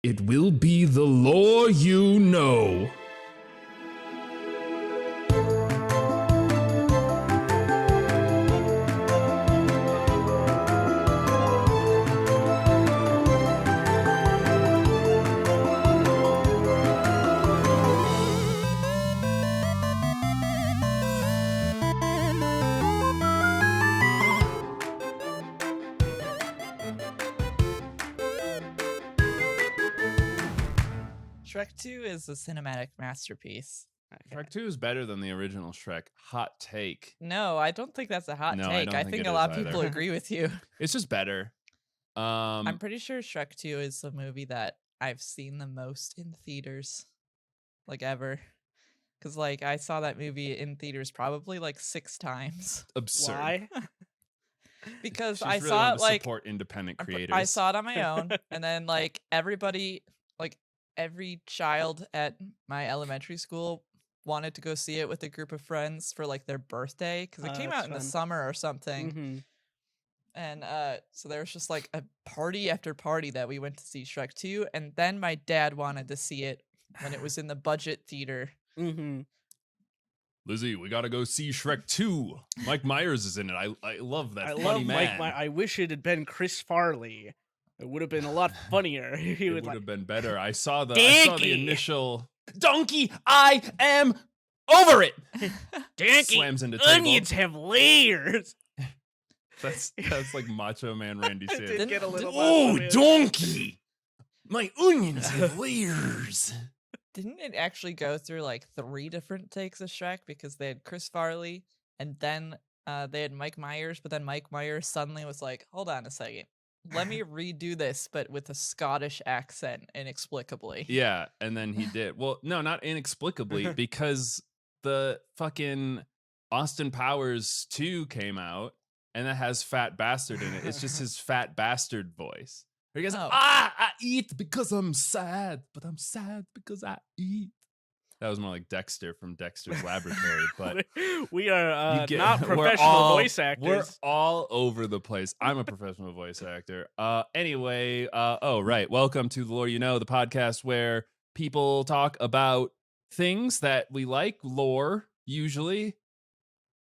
It will be the lore you know. Shrek 2 is a cinematic masterpiece. Shrek 2 is better than the original Shrek. Hot take. No, I don't think that's a hot No, I take. don't I think think it a lot is of people either. agree with you. It's just better. I'm pretty sure Shrek 2 is the movie that I've seen the most in theaters, like ever. Because like I saw that movie in theaters probably like 6 times. Absurd. Why? Because She's I really saw wanted it to like support independent creators. I saw it on my own, and then like everybody, like every child at my elementary school wanted to go see it with a group of friends for like their birthday because it came out in the summer or something. Mm-hmm. And so there was just like a party after party that we went to see Shrek 2, and then my dad wanted to see it when it was in the budget theater. Mm-hmm. Lizzie, we gotta go see Shrek 2. Mike Myers is in it. I love that funny man. I wish it had been Chris Farley. It would have been a lot funnier. It would have been better. I saw the Donkey! initial Donkey. I am over it. Donkey, Slams into table. onions have layers. That's like Macho Man Randy I Savage. did get a little. Oh, Macho Man. donkey! My onions have layers. Didn't it actually go through like 3 different takes of Shrek because they had Chris Farley and then they had Mike Myers, but then Mike Myers suddenly was like, hold on a second. Let me redo this, but with a Scottish accent, inexplicably. Yeah, and then he did. Well, no, not inexplicably, because the fucking Austin Powers 2 came out, and that has Fat Bastard in it. It's just his Fat Bastard voice. He goes, I eat because I'm sad, but I'm sad because I eat. That was more like Dexter from Dexter's Laboratory, but we are not professional voice actors. We're all over the place. I'm a professional voice actor. Anyway, right. Welcome to The Lore You Know, the podcast where people talk about things that we like, lore, usually.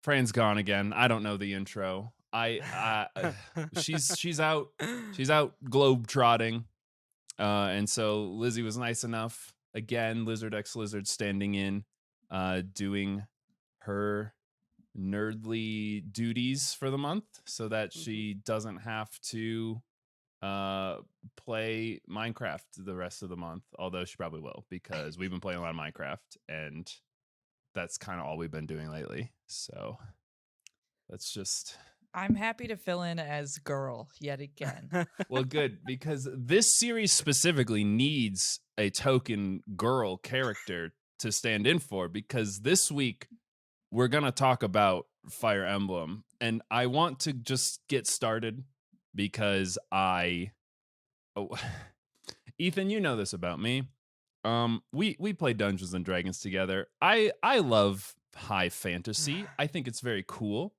Fran's gone again. I don't know the intro. She's out globe trotting, and so Lizzie was nice enough. Again, LizardxLizard standing in, doing her nerdly duties for the month so that she doesn't have to play Minecraft the rest of the month, although she probably will because we've been playing a lot of Minecraft and that's kind of all we've been doing lately. So that's just... I'm happy to fill in as girl yet again. Well, good, because this series specifically needs a token girl character to stand in for, because this week we're going to talk about Fire Emblem, and I want to just get started because Ethan, you know this about me. We play Dungeons and Dragons together. I love high fantasy. I think it's very cool.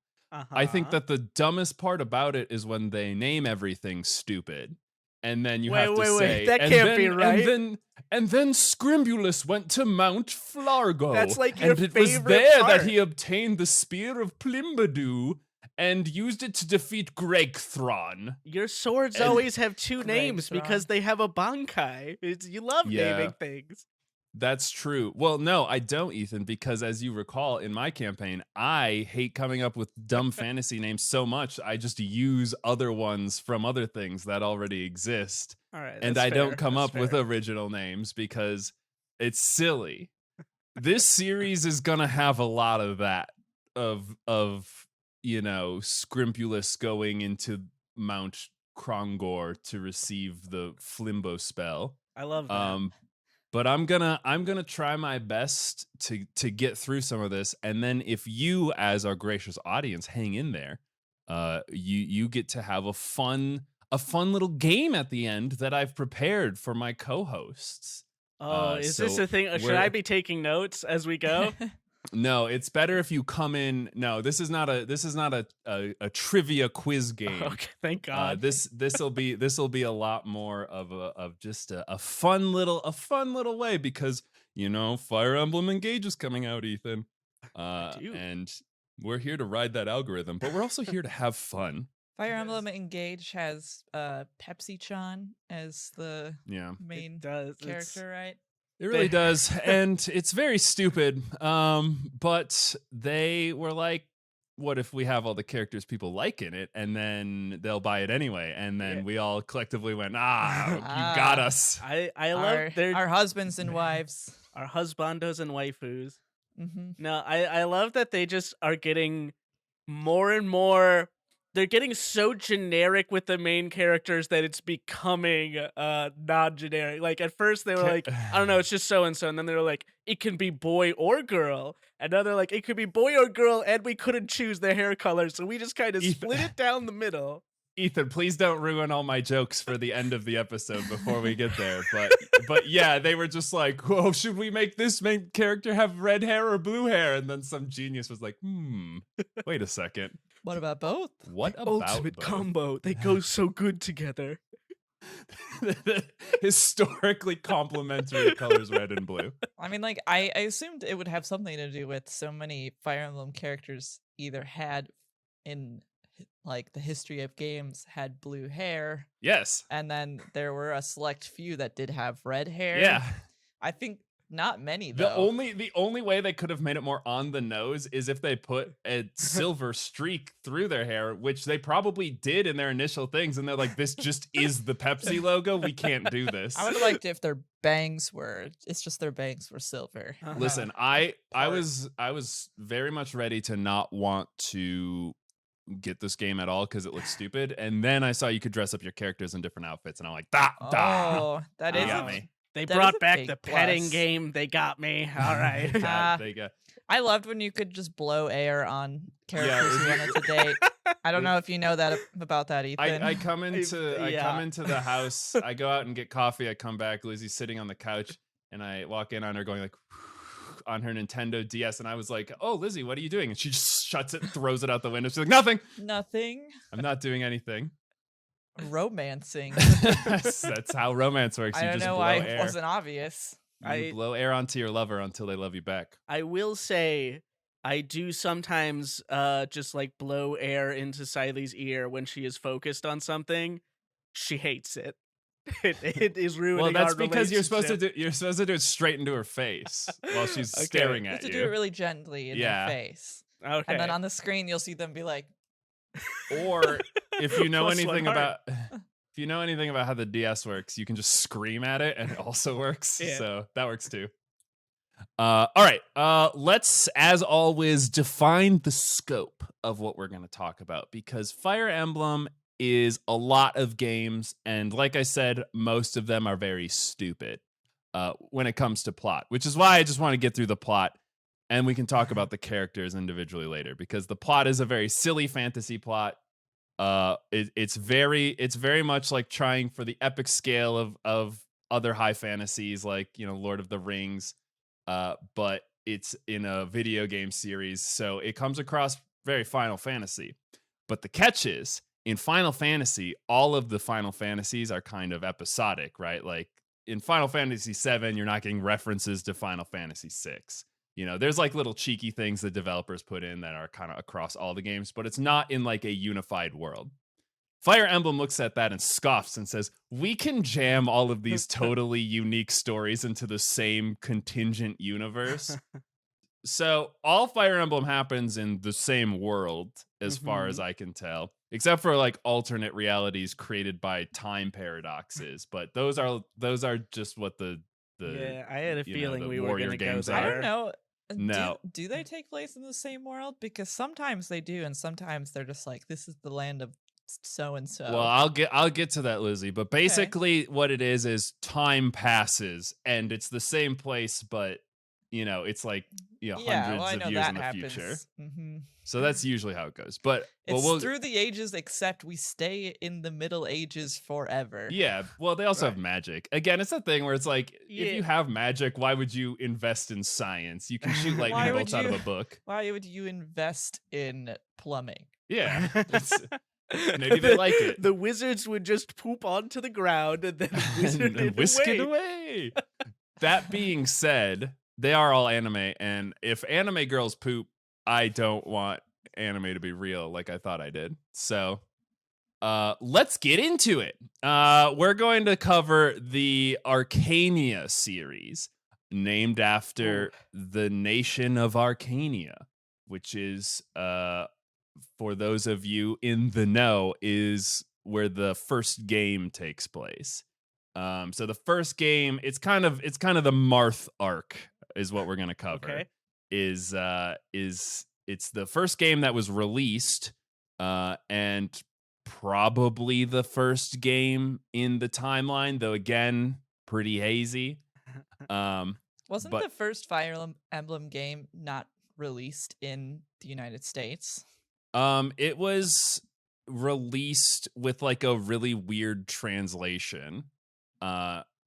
I think that the dumbest part about it is when they name everything stupid. And then you have to say... That can't be right. And then Scrimbulus went to Mount Flargo. That's like your favorite And it was there part. that he obtained the Spear of Plimbadoo and used it to defeat Gregthron. Your swords always have 2 names Gregthron. because they have a bankai. You love naming things. That's true. Well, no, I don't, Ethan, because as you recall, in my campaign, I hate coming up with dumb fantasy names so much. I just use other ones from other things that already exist. All right, And that's I fair. don't come That's up with fair. original names because it's silly. This series is going to have a lot of that, of Scrimpulus going into Mount Krongor to receive the Flimbo spell. I love that. But I'm gonna try my best to get through some of this, and then if you, as our gracious audience, hang in there, you get to have a fun little game at the end that I've prepared for my co-hosts. Is this a thing? Should I be taking notes as we go? No, it's better if you come in. No, this is not a trivia quiz game. Okay, thank God. This'll be a lot more of just a fun little way, because Fire Emblem Engage is coming out, Ethan. do. And we're here to ride that algorithm, but we're also here to have fun. Fire Emblem Engage has Pepsi-chan as the main character, right? It really does, and it's very stupid. But they were like, "What if we have all the characters people like in it, and then they'll buy it anyway?" And then we all collectively went, you got us." I love our husbands and wives, our husbandos and waifus. Mm-hmm. No, I love that they just are getting more and more. They're getting so generic with the main characters that it's becoming non-generic. Like at first they were like, I don't know, it's just so and so, and then they were like, it can be boy or girl, and now they're like, it could be boy or girl, and we couldn't choose their hair color, so we just kind of split it down the middle. Ethan, please don't ruin all my jokes for the end of the episode before we get there. But yeah, they were just like, "Whoa, should we make this main character have red hair or blue hair?" And then some genius was like, wait a second. What about both? What about ultimate both? combo? They go so good together. The historically complementary colors, red and blue. I mean, like, I assumed it would have something to do with so many Fire Emblem characters either had in like the history of games had blue hair. Yes. And then there were a select few that did have red hair. Yeah. I think not many though. The only way they could have made it more on the nose is if they put a silver streak through their hair, which they probably did in their initial things, and they're like, this just is the Pepsi logo. We can't do this. I would have liked if their bangs were silver. Listen, I was very much ready to not want to get this game at all because it looks stupid, and then I saw you could dress up your characters in different outfits, and I'm like, that is got me. They brought back the petting game. They got me. All right. They got. I loved when you could just blow air on characters you wanted to date. I don't know if you know that about that, Ethan. I come into the house. I go out and get coffee. I come back. Lizzie's sitting on the couch, and I walk in on her going like on her Nintendo DS, and I was like, "Oh, Lizzie, what are you doing?" And she just shuts it, throws it out the window. She's like, "Nothing. Nothing. I'm not doing anything." Romancing. That's how romance works. I don't know why it wasn't obvious. You blow air onto your lover until they love you back. I will say, I do sometimes just like blow air into Siley's ear when she is focused on something. She hates it. It is ruining. Well, that's our because you're supposed to do it straight into her face while she's staring at you. You have to do it really gently in their face. Okay. And then on the screen, you'll see them be like. Or if you know anything about how the DS works, you can just scream at it and it also works. Yeah. So that works too. All right. Let's, as always, define the scope of what we're going to talk about, because Fire Emblem is a lot of games, and like I said, most of them are very stupid when it comes to plot, which is why I just want to get through the plot. And we can talk about the characters individually later, because the plot is a very silly fantasy plot. It's very much like trying for the epic scale of other high fantasies, like Lord of the Rings, but it's in a video game series, so it comes across very Final Fantasy. But the catch is, in Final Fantasy, all of the Final Fantasies are kind of episodic, right? Like in Final Fantasy VII, you're not getting references to Final Fantasy VI. There's like little cheeky things that developers put in that are kind of across all the games, but it's not in like a unified world. Fire Emblem looks at that and scoffs and says, we can jam all of these totally unique stories into the same contingent universe. So all Fire Emblem happens in the same world, as far as I can tell, except for like alternate realities created by time paradoxes. But those are just what the I had a feeling we were warrior going to go games there. I don't know. No. Do they take place in the same world? Because sometimes they do, and sometimes they're just like, this is the land of so and so. Well, I'll get to that, Lizzie. But basically, what it is time passes, and it's the same place, but it's like Yeah, hundreds well, I of know years that in the happens. future. Hmm. So that's usually how it goes. But It's we'll through the ages, except we stay in the Middle Ages forever. yeah, well they also have Right. magic. Again, it's that thing where it's like if Yeah. you have magic, why would you invest in science? You can shoot lightning Why would bolts out of you- a book. Why would you invest in plumbing? Yeah. Maybe they like it. The wizards would just poop onto the ground and then wizard and it whisk away. it away. That being said, they are all anime, and if anime girls poop, I don't want anime to be real like I thought I did. So let's get into it. We're going to cover the Arcania series, named after the nation of Arcania, which is for those of you in the know, is where the first game takes place. So the first game, it's kind of the Marth arc is what we're gonna cover. Okay. Is it's the first game that was released, and probably the first game in the timeline, though again, pretty hazy. Wasn't But- the first Fire Emblem game not released in the United States? It was released with like a really weird translation.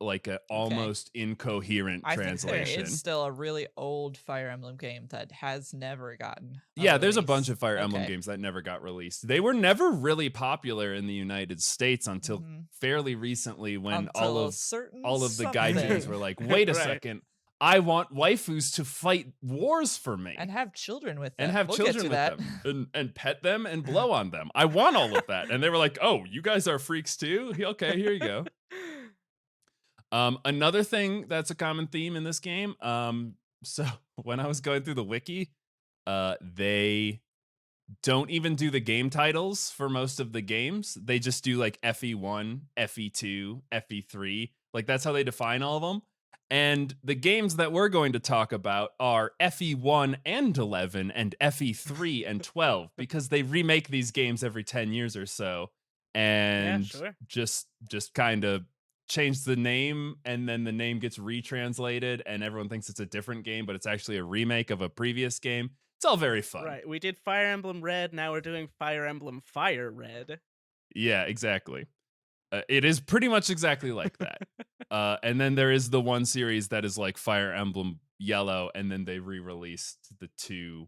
Like a almost incoherent I think translation. there is still a really old Fire Emblem game that has never gotten. Yeah, there's a release. bunch of Fire Emblem Okay. games that never got released. They were never really popular in the United States until Mhm. fairly recently, when Until all a of certain the gaijins something. were like, wait a Right. second, I want waifus to fight wars for me. And have children with them. And have We'll children get to with that. them and pet them and blow on them. I want all of that. And they were like, oh, you guys are freaks too? Okay, here you go. Another thing that's a common theme in this game. So when I was going through the wiki, they don't even do the game titles for most of the games. They just do like FE1, FE2, FE3. Like that's how they define all of them. And the games that we're going to talk about are FE1 and 11 and FE3 and 12 because they remake these games every 10 years or so. And sure. just kind of change the name, and then the name gets retranslated and everyone thinks it's a different game, but it's actually a remake of a previous game. It's all very fun. Right. We did Fire Emblem Red. Now we're doing Fire Emblem Fire Red. Yeah, exactly. It is pretty much exactly like that. And then there is the one series that is like Fire Emblem Yellow, and then they re-released the two,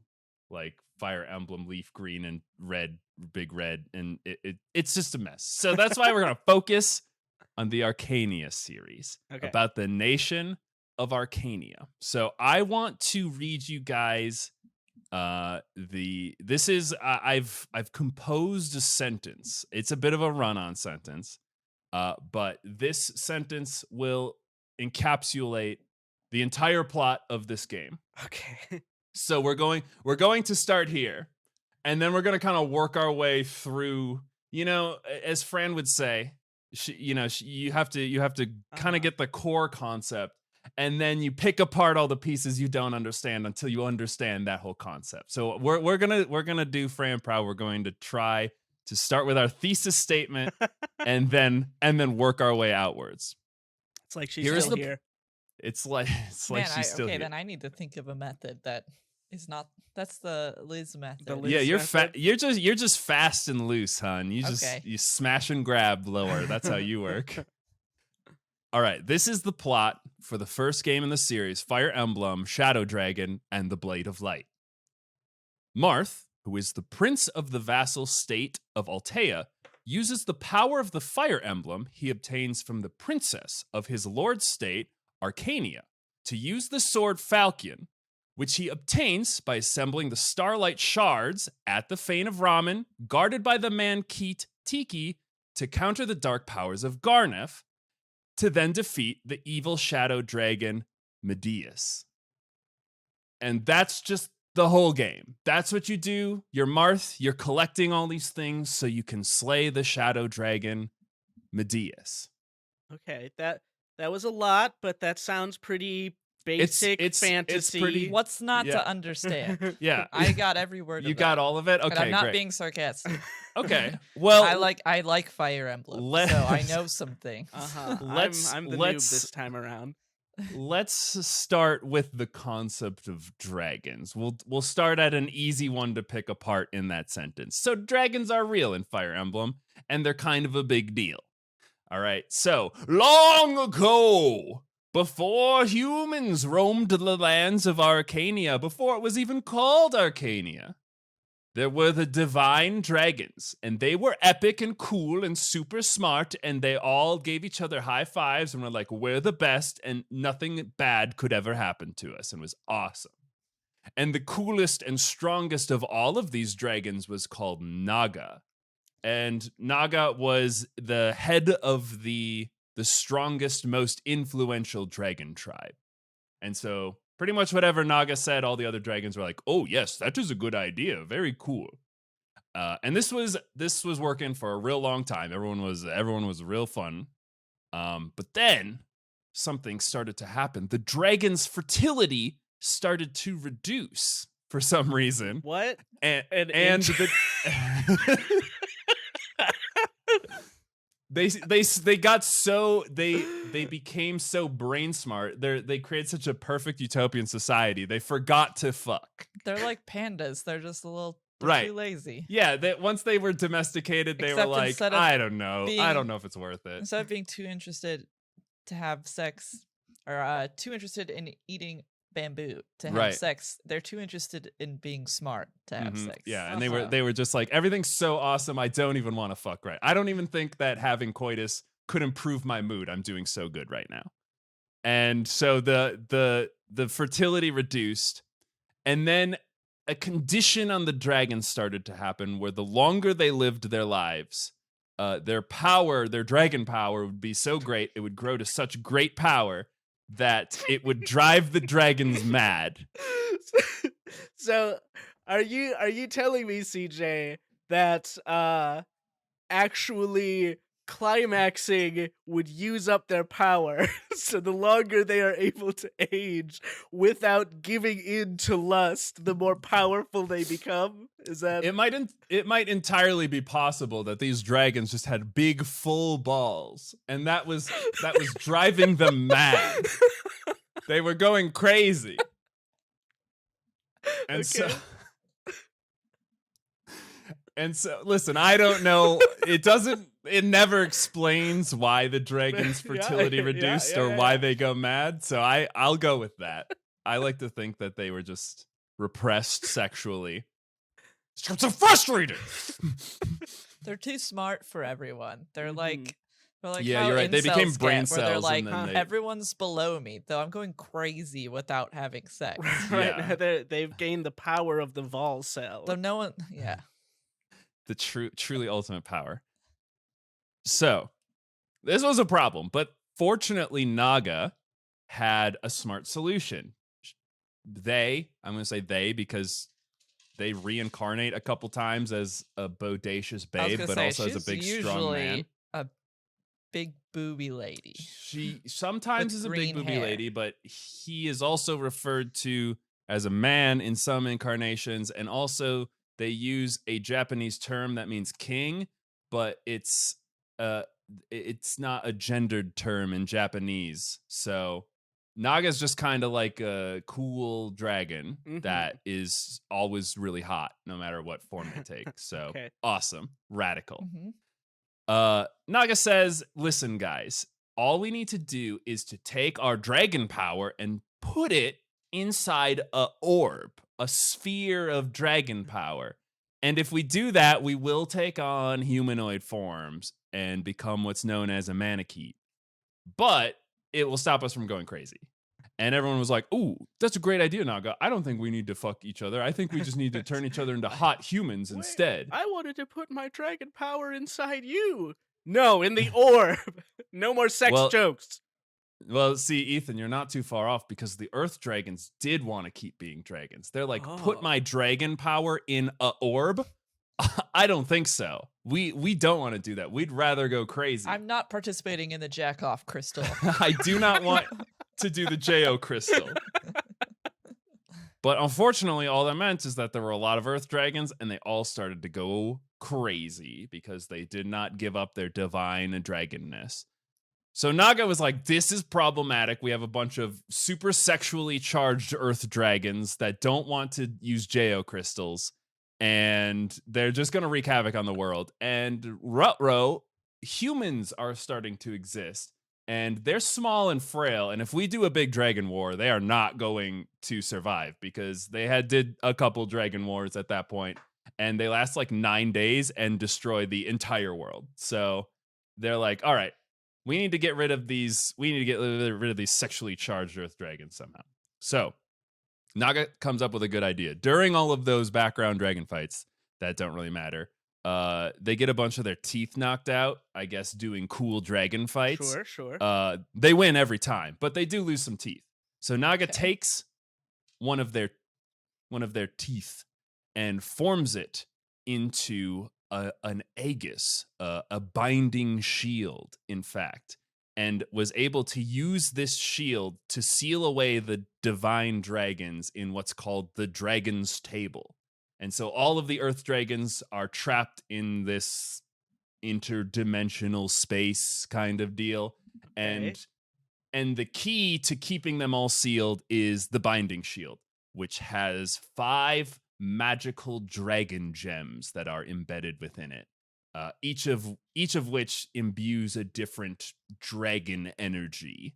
like Fire Emblem Leaf Green and Red, Big Red, and it's just a mess. So that's why we're gonna focus on the Arcania series, Okay. about the nation of Arcania. So I want to read you guys I've composed a sentence. It's a bit of a run-on sentence, but this sentence will encapsulate the entire plot of this game. Okay. So we're going to start here, and then we're going to kind of work our way through, as Fran would say, you have to kind of get the core concept, and then you pick apart all the pieces you don't understand until you understand that whole concept. So we're gonna do Fran proud. We're going to try to start with our thesis statement and then work our way outwards. It's like she's Here's still the- here. It's like she's still okay, here. then I need to think of a method that is not. That's the Liz method. The Liz Yeah, you're method? you're just fast and loose, hon. Okay. You smash and grab lower. That's how you work. All right, this is the plot for the first game in the series, Fire Emblem, Shadow Dragon, and the Blade of Light. Marth, who is the prince of the vassal state of Altea, uses the power of the Fire Emblem he obtains from the princess of his lord's state, Arcania, to use the sword Falchion, which he obtains by assembling the Starlight Shards at the Fane of Ramen, guarded by the man Keet Tiki, to counter the dark powers of Garneth, to then defeat the evil shadow dragon Medeus. And that's just the whole game. That's what you do. You're Marth, you're collecting all these things so you can slay the shadow dragon Medeus. Okay, that was a lot, but that sounds pretty basic it's fantasy. pretty- What's not Yeah. to understand? Yeah. I got every word. You of got that. all of it? And Okay, I'm not great. being sarcastic. Okay. Well, I like Fire Emblem, Let- so I know some things. Uh-huh. Let's- I'm the let's- noob this time around. let's start with the concept of dragons. We'll start at an easy one to pick apart in that sentence. So dragons are real in Fire Emblem, and they're kind of a big deal. All right. So long ago, before humans roamed the lands of Arcania, before it was even called Arcania, there were the divine dragons, and they were epic and cool and super smart, and they all gave each other high fives and were like, we're the best, and nothing bad could ever happen to us, and was awesome. And the coolest and strongest of all of these dragons was called Naga. And Naga was the head of the strongest, most influential dragon tribe. And so pretty much whatever Naga said, all the other dragons were like, oh, yes, that is a good idea. Very cool. And this was working for a real long time. Everyone was real fun. But then something started to happen. The dragon's fertility started to reduce for some reason. What? And the they got so they became so brain smart. They created such a perfect utopian society. They forgot to fuck. They're like pandas. They're just a little right. too lazy. Yeah, once they were domesticated, they Except were like, I don't know if it's worth it. Instead of being too interested to have sex, or too interested in eating bamboo to have sex, they're too interested in being smart to have sex. Yeah, and they were just like, everything's so awesome, I don't even want to fuck right. I don't even think that having coitus could improve my mood. I'm doing so good right now. And so the fertility reduced, and then a condition on the dragons started to happen where the longer they lived their lives, their dragon power would be so great, it would grow to such great power that it would drive the dragons mad. So are you telling me, CJ, that actually climaxing would use up their power, so the longer they are able to age without giving in to lust, the more powerful they become? Is that it might entirely be possible that these dragons just had big full balls, and that was driving them mad. They were going crazy. And so listen, I don't know. It never explains why the dragon's fertility reduced or why they go mad. So I'll go with that. I like to think that they were just repressed sexually. I'm so frustrated. They're too smart for everyone. They're like yeah, you're right. They became brain cells. They're like, and then everyone's below me, though I'm going crazy without having sex. Right. Yeah. They've gained the power of the Vol cell. Though no one, yeah. The truly ultimate power. So this was a problem, but fortunately Naga had a smart solution. I'm going to say they because they reincarnate a couple times as a bodacious babe, but also as a big, strong man. A big booby lady. She sometimes is a big booby lady, but he is also referred to as a man in some incarnations, and also they use a Japanese term that means king, but it's not a gendered term in Japanese. So Naga's just kind of like a cool dragon that is always really hot, no matter what form they take. So awesome, radical. Naga says, listen, guys, all we need to do is to take our dragon power and put it inside a orb, a sphere of dragon power. And if we do that, we will take on humanoid forms and become what's known as a manakete. But it will stop us from going crazy. And everyone was like, ooh, that's a great idea, Naga. I don't think we need to fuck each other. I think we just need to turn each other into hot humans instead. I wanted to put my dragon power inside you. No, in the orb. No more sex jokes. Well, see, Ethan, you're not too far off because the Earth dragons did want to keep being dragons. They're like, put my dragon power in a orb? I don't think so. We don't want to do that. We'd rather go crazy. I'm not participating in the jack-off crystal. I do not want to do the J.O. crystal. But unfortunately, all that meant is that there were a lot of Earth dragons, and they all started to go crazy because they did not give up their divine dragonness. So Naga was like, this is problematic. We have a bunch of super sexually charged earth dragons that don't want to use Geo crystals, and they're just going to wreak havoc on the world. And Rutro, humans are starting to exist, and they're small and frail. And if we do a big dragon war, they are not going to survive because they did a couple dragon wars at that point, and they last like 9 days and destroy the entire world. So they're like, all right, we need to get rid of these. We need to get rid of these sexually charged earth dragons somehow. So Naga comes up with a good idea. During all of those background dragon fights that don't really matter, they get a bunch of their teeth knocked out, I guess, doing cool dragon fights. Sure. They win every time, but they do lose some teeth. So Naga takes one of their teeth and forms it into an aegis, a binding shield, in fact, and was able to use this shield to seal away the divine dragons in what's called the Dragon's Table. And so all of the earth dragons are trapped in this interdimensional space kind of deal. Okay. And the key to keeping them all sealed is the binding shield, which has 5 magical dragon gems that are embedded within it, each of which imbues a different dragon energy.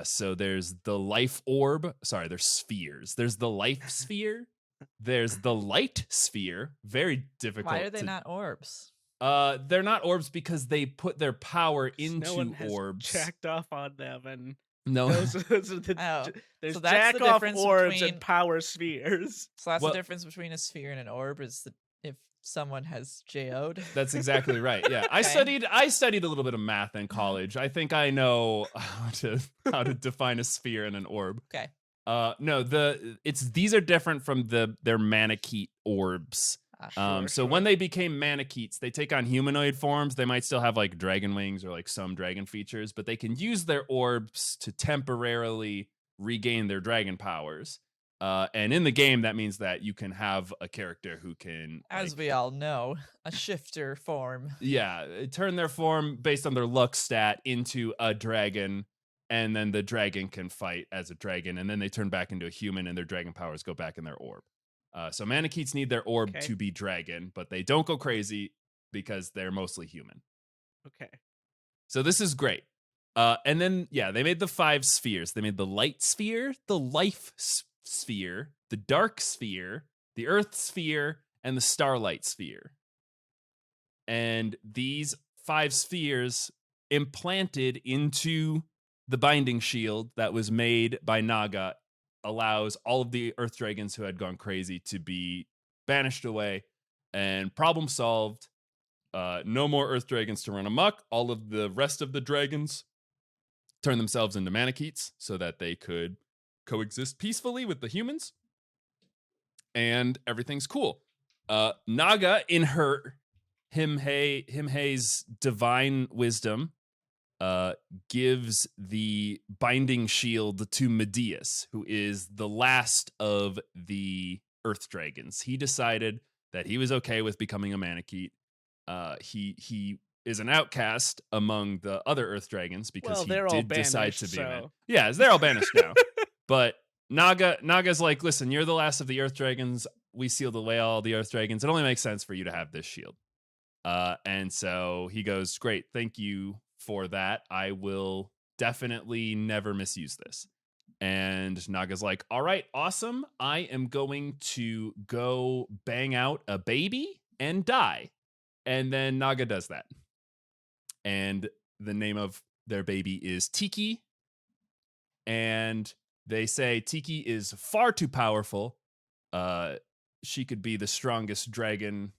So there's the life orb. Sorry, there's spheres. There's the life sphere. There's the light sphere. Very difficult. Why are they not orbs? They're not orbs because they put their power into no one has orbs. Jacked off on them and. No, There's So that's jack the off difference orbs between- and power spheres. So that's Well- the difference between a sphere and an orb is if someone has JO'd. that's exactly right. Yeah, I studied a little bit of math in college. I think I know how to define a sphere and an orb. Okay. No, these are different from their Manakete orbs. So when they became Manaketes, they take on humanoid forms. They might still have like dragon wings or like some dragon features, but they can use their orbs to temporarily regain their dragon powers. And in the game, that means that you can have a character who can, As we all know, a shifter form. yeah, turn their form based on their luck stat into a dragon, and then the dragon can fight as a dragon, and then they turn back into a human, and their dragon powers go back in their orb. So Manaketes need their orb to be dragon, but they don't go crazy because they're mostly human. Okay. So this is great. And then, yeah, they made the 5 spheres. They made the light sphere, the life sphere, the dark sphere, the earth sphere, and the starlight sphere. And these 5 spheres implanted into the binding shield that was made by Naga allows all of the earth dragons who had gone crazy to be banished away, and problem solved. No more earth dragons to run amok. All of the rest of the dragons turn themselves into Manaketes so that they could coexist peacefully with the humans, and everything's cool. Naga, in her Himhei's divine wisdom, gives the binding shield to Medeus, who is the last of the earth dragons. He decided that he was okay with becoming a Manakete. He is an outcast among the other earth dragons because he did decide to be a man. Yeah, they're all banished now. But Naga's like, listen, you're the last of the earth dragons. We sealed away all the earth dragons. It only makes sense for you to have this shield. And so he goes, great, thank you for that. I will definitely never misuse this. And Naga's like, all right, awesome. I am going to go bang out a baby and die. And then Naga does that. And the name of their baby is Tiki. And they say Tiki is far too powerful. She could be the strongest dragon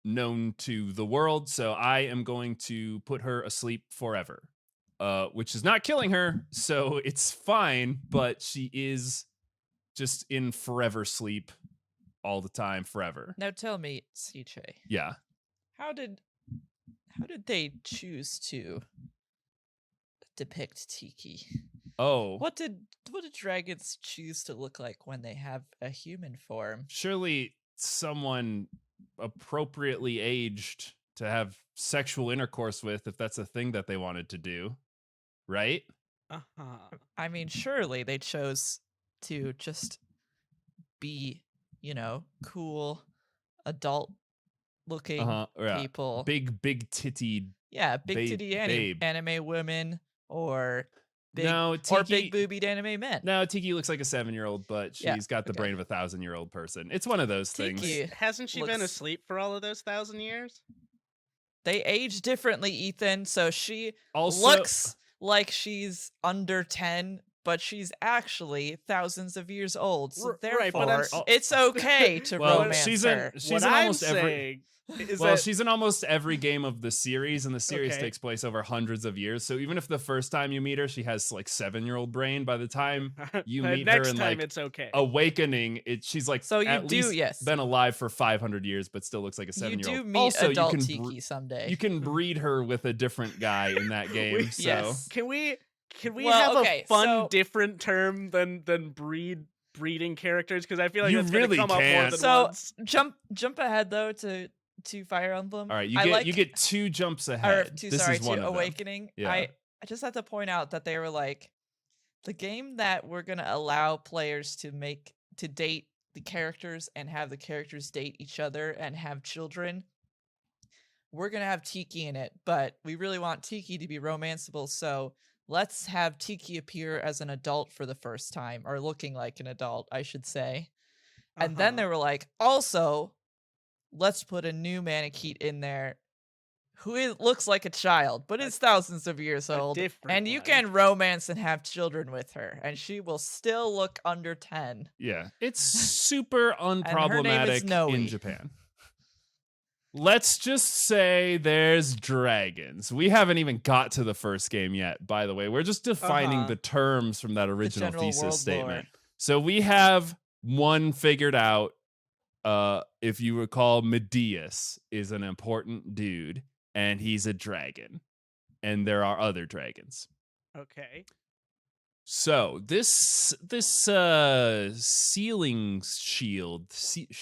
known to the world, so I am going to put her asleep forever, which is not killing her, so it's fine, but she is just in forever sleep all the time, forever. Now tell me, CJ. Yeah. How did they choose to depict Tiki? Oh. What did dragons choose to look like when they have a human form? Surely someone appropriately aged to have sexual intercourse with, if that's a thing that they wanted to do. right? I mean, surely they chose to just be, cool, adult-looking Yeah. people. Big titty. Yeah, big titty babe. anime women or big No, or big Tiki. boobied anime men. No, Tiki looks like a 7-year-old, but Yeah, she's got the okay. brain of a 1,000-year-old person. It's one of those things. Tiki Hasn't she been looks- asleep for all of those 1,000 years? They age differently, Ethan. So she Also- looks like she's under 10, but she's actually thousands of years old. So Right, but therefore, it's okay to Well, romance she's her. in What almost I'm every. saying is Well, that she's in almost every game of the series, and the series Okay. takes place over hundreds of years. So even if the first time you meet her, she has like 7-year-old brain, by the time you meet her next in time like it's okay. Awakening, she's like So you at do, least yes. been alive for 500 years, but still looks like a You 7-year-old. do meet Also, adult you can Tiki someday. you can breed her with a different guy in that game. So Yes. Can we Well, have okay, a fun so- different term than breeding characters? Because I feel like You that's really gonna come up more can't. than So once. jump ahead though to Fire Emblem. all right, you I get like, you get 2 jumps or ahead. two, This sorry, is one to of them. Awakening. Yeah. I just have to point out that they were like, the game that we're gonna allow players to date the characters and have the characters date each other and have children. We're gonna have Tiki in it, but we really want Tiki to be romanceable, so let's have Tiki appear as an adult for the first time, or looking like an adult, I should say. And then they were like, also, let's put a new Manakete in there who looks like a child, but is thousands of years old. different And you one. can romance and have children with her, and she will still look under 10. Yeah, it's super her name is unproblematic Noe. in Japan. Let's just say there's dragons. We haven't even got to the first game yet, by the way. We're just defining the terms from that original general world thesis statement. lore. So we have one figured out. If you recall, Medeus is an important dude, and he's a dragon. And there are other dragons. Okay. So this sealing shield,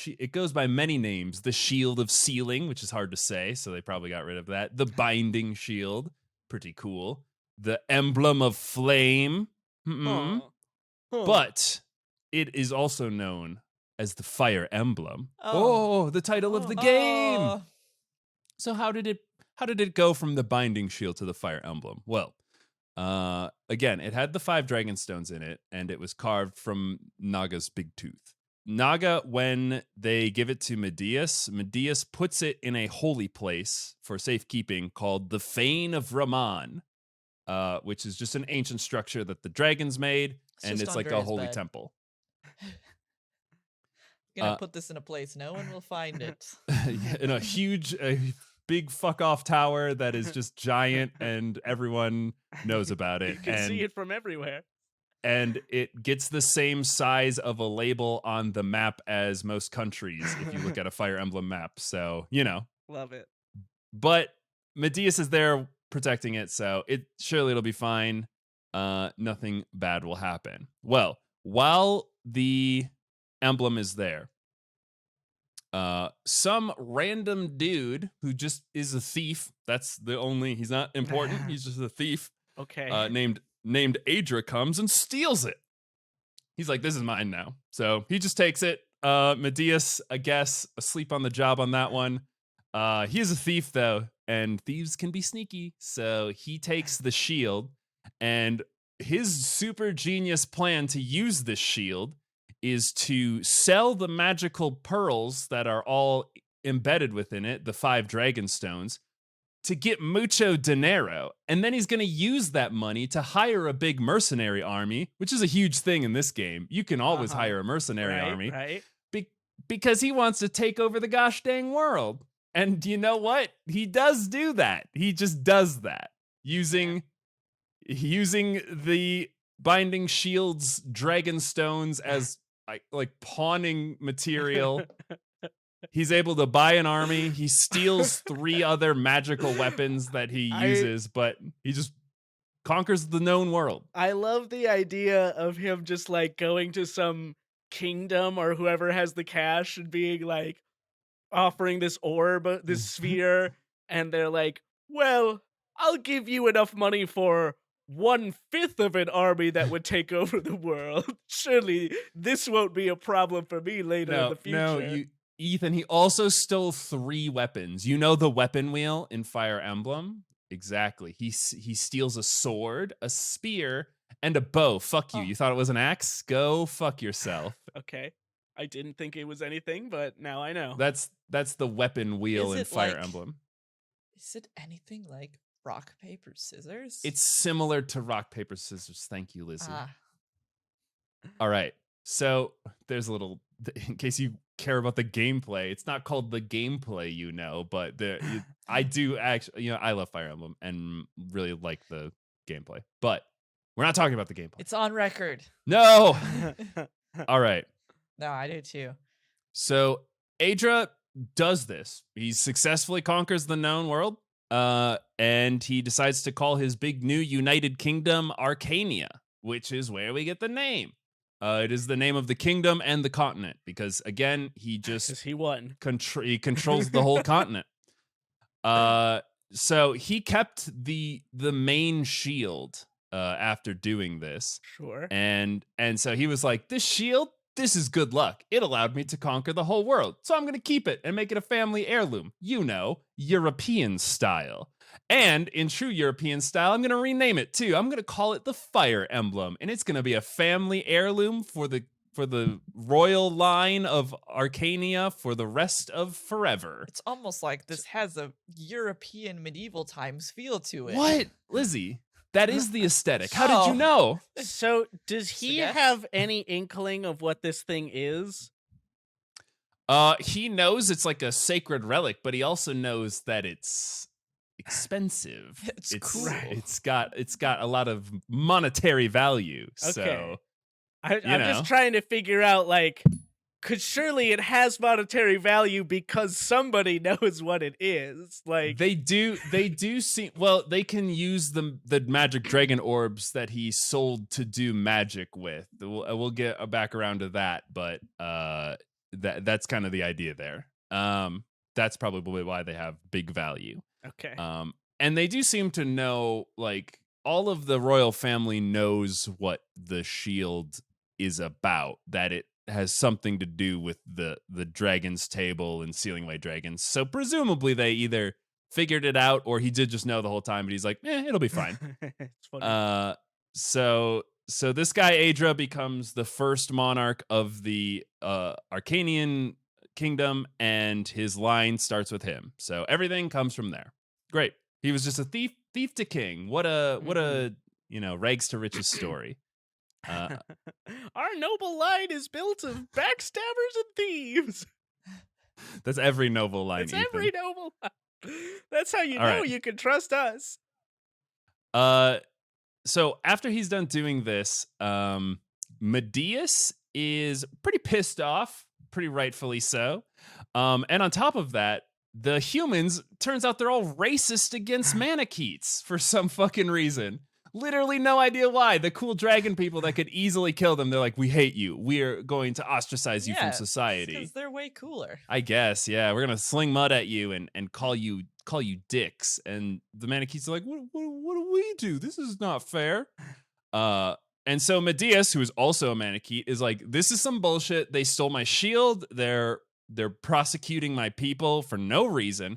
it goes by many names. The shield of sealing, which is hard to say, so they probably got rid of that. The binding shield, pretty cool. The emblem of flame, but it is also known as the fire emblem. Oh, the title of the game. Oh. So how did it go from the binding shield to the fire emblem? Well, again, it had the 5 dragon stones in it, and it was carved from Naga's big tooth. Naga, when they give it to Medeus puts it in a holy place for safekeeping called the Fane of Raman, which is just an ancient structure that the dragons made, and just it's like under a his holy bed. temple. Gonna put this in a place no one will find it. In a huge, big fuck off tower that is just giant, and everyone knows about it. You can and see it from everywhere. and it gets the same size of a label on the map as most countries if you look at a Fire Emblem map. So, Love it. but Medeus is there protecting it, so surely it'll be fine. Nothing bad will happen. Well, while the emblem is there, some random dude who just is a thief, he's not important, he's just a thief, Okay. named Adra comes and steals it. He's like, this is mine now. So he just takes it. Medeus, I guess, asleep on the job on that one. He is a thief, though, and thieves can be sneaky. So he takes the shield, and his super genius plan to use this shield is to sell the magical pearls that are all embedded within it, the 5 dragon stones, to get mucho dinero. And then he's going to use that money to hire a big mercenary army, which is a huge thing in this game. You can always hire a mercenary army. Right. Because he wants to take over the gosh dang world. And you know what? He does do that. He just does that using the binding shield's dragon stones as like pawning material. He's able to buy an army. He steals 3 other magical weapons that he uses, but he just conquers the known world. I love the idea of him just like going to some kingdom or whoever has the cash and being like offering this orb, this sphere, and they're like, well, I'll give you enough money for 1/5 of an army that would take over the world. Surely this won't be a problem for me later in the future. No, Ethan, he also stole 3 weapons. You know the weapon wheel in Fire Emblem? Exactly. He steals a sword, a spear, and a bow. Fuck you. Oh. You thought it was an axe? Go fuck yourself. Okay. I didn't think it was anything, but now I know. That's the weapon wheel Is in it Fire like- Emblem. Is it anything like rock, paper, scissors? It's similar to rock, paper, scissors. Thank you, Lizzie. Ah, All right. So there's a little, in case you care about the gameplay, it's not called the gameplay, but I do actually, I love Fire Emblem and really like the gameplay, but we're not talking about the gameplay. it's on record. No. All right. No, I do too. So Adra does this. He successfully conquers the known world, and he decides to call his big new United Kingdom Arcania, which is where we get the name. It is the name of the kingdom and the continent because, again, he just 'Cause he won. he controls the whole continent. So he kept the main shield after doing this, Sure. and so he was like, this shield, this is good luck. It allowed me to conquer the whole world, so I'm going to keep it and make it a family heirloom. European style. And in true European style, I'm going to rename it too. I'm going to call it the Fire Emblem, and it's going to be a family heirloom for the royal line of Arcania for the rest of forever. It's almost like this has a European medieval times feel to it. What? Lizzie, that is the aesthetic. How did Oh. you know? So does he guess? have any inkling of what this thing is? He knows it's like a sacred relic, but he also knows that it's expensive. It's cool. It's got a lot of monetary value. Okay. So I'm know. just trying to figure out, like, because surely it has monetary value because somebody knows what it is. Like, they do seem, well, they can use the magic dragon orbs that he sold to do magic with. We'll get back around to that, but that's kind of the idea there. That's probably why they have big value. okay. And they do seem to know, like, all of the royal family knows what the shield is about, that it has something to do with the dragon's table and sealing away dragons. So presumably they either figured it out or he did just know the whole time, but he's like, it'll be fine. It's funny. So this guy Adra becomes the first monarch of the Arcanian kingdom, and his line starts with him. So everything comes from there. Great. He was just a thief to king. What a rags to riches story. Our noble line is built of backstabbers and thieves. That's every noble line. It's Ethan. every noble line. That's how you All know right. you can trust us. So after he's done doing this, Medeus is pretty pissed off, pretty rightfully so. And on top of that, the humans, turns out they're all racist against Manicheets for some fucking reason. Literally no idea why. The cool dragon people that could easily kill them, they're like, we hate you. We're going to ostracise you from society. Because they're way cooler. I guess, yeah. We're gonna sling mud at you and call you dicks. And the Manicheets are like, what do we do? This is not fair. And so Medeus, who is also a Manicheet, is like, this is some bullshit. They stole my shield. They're prosecuting my people for no reason.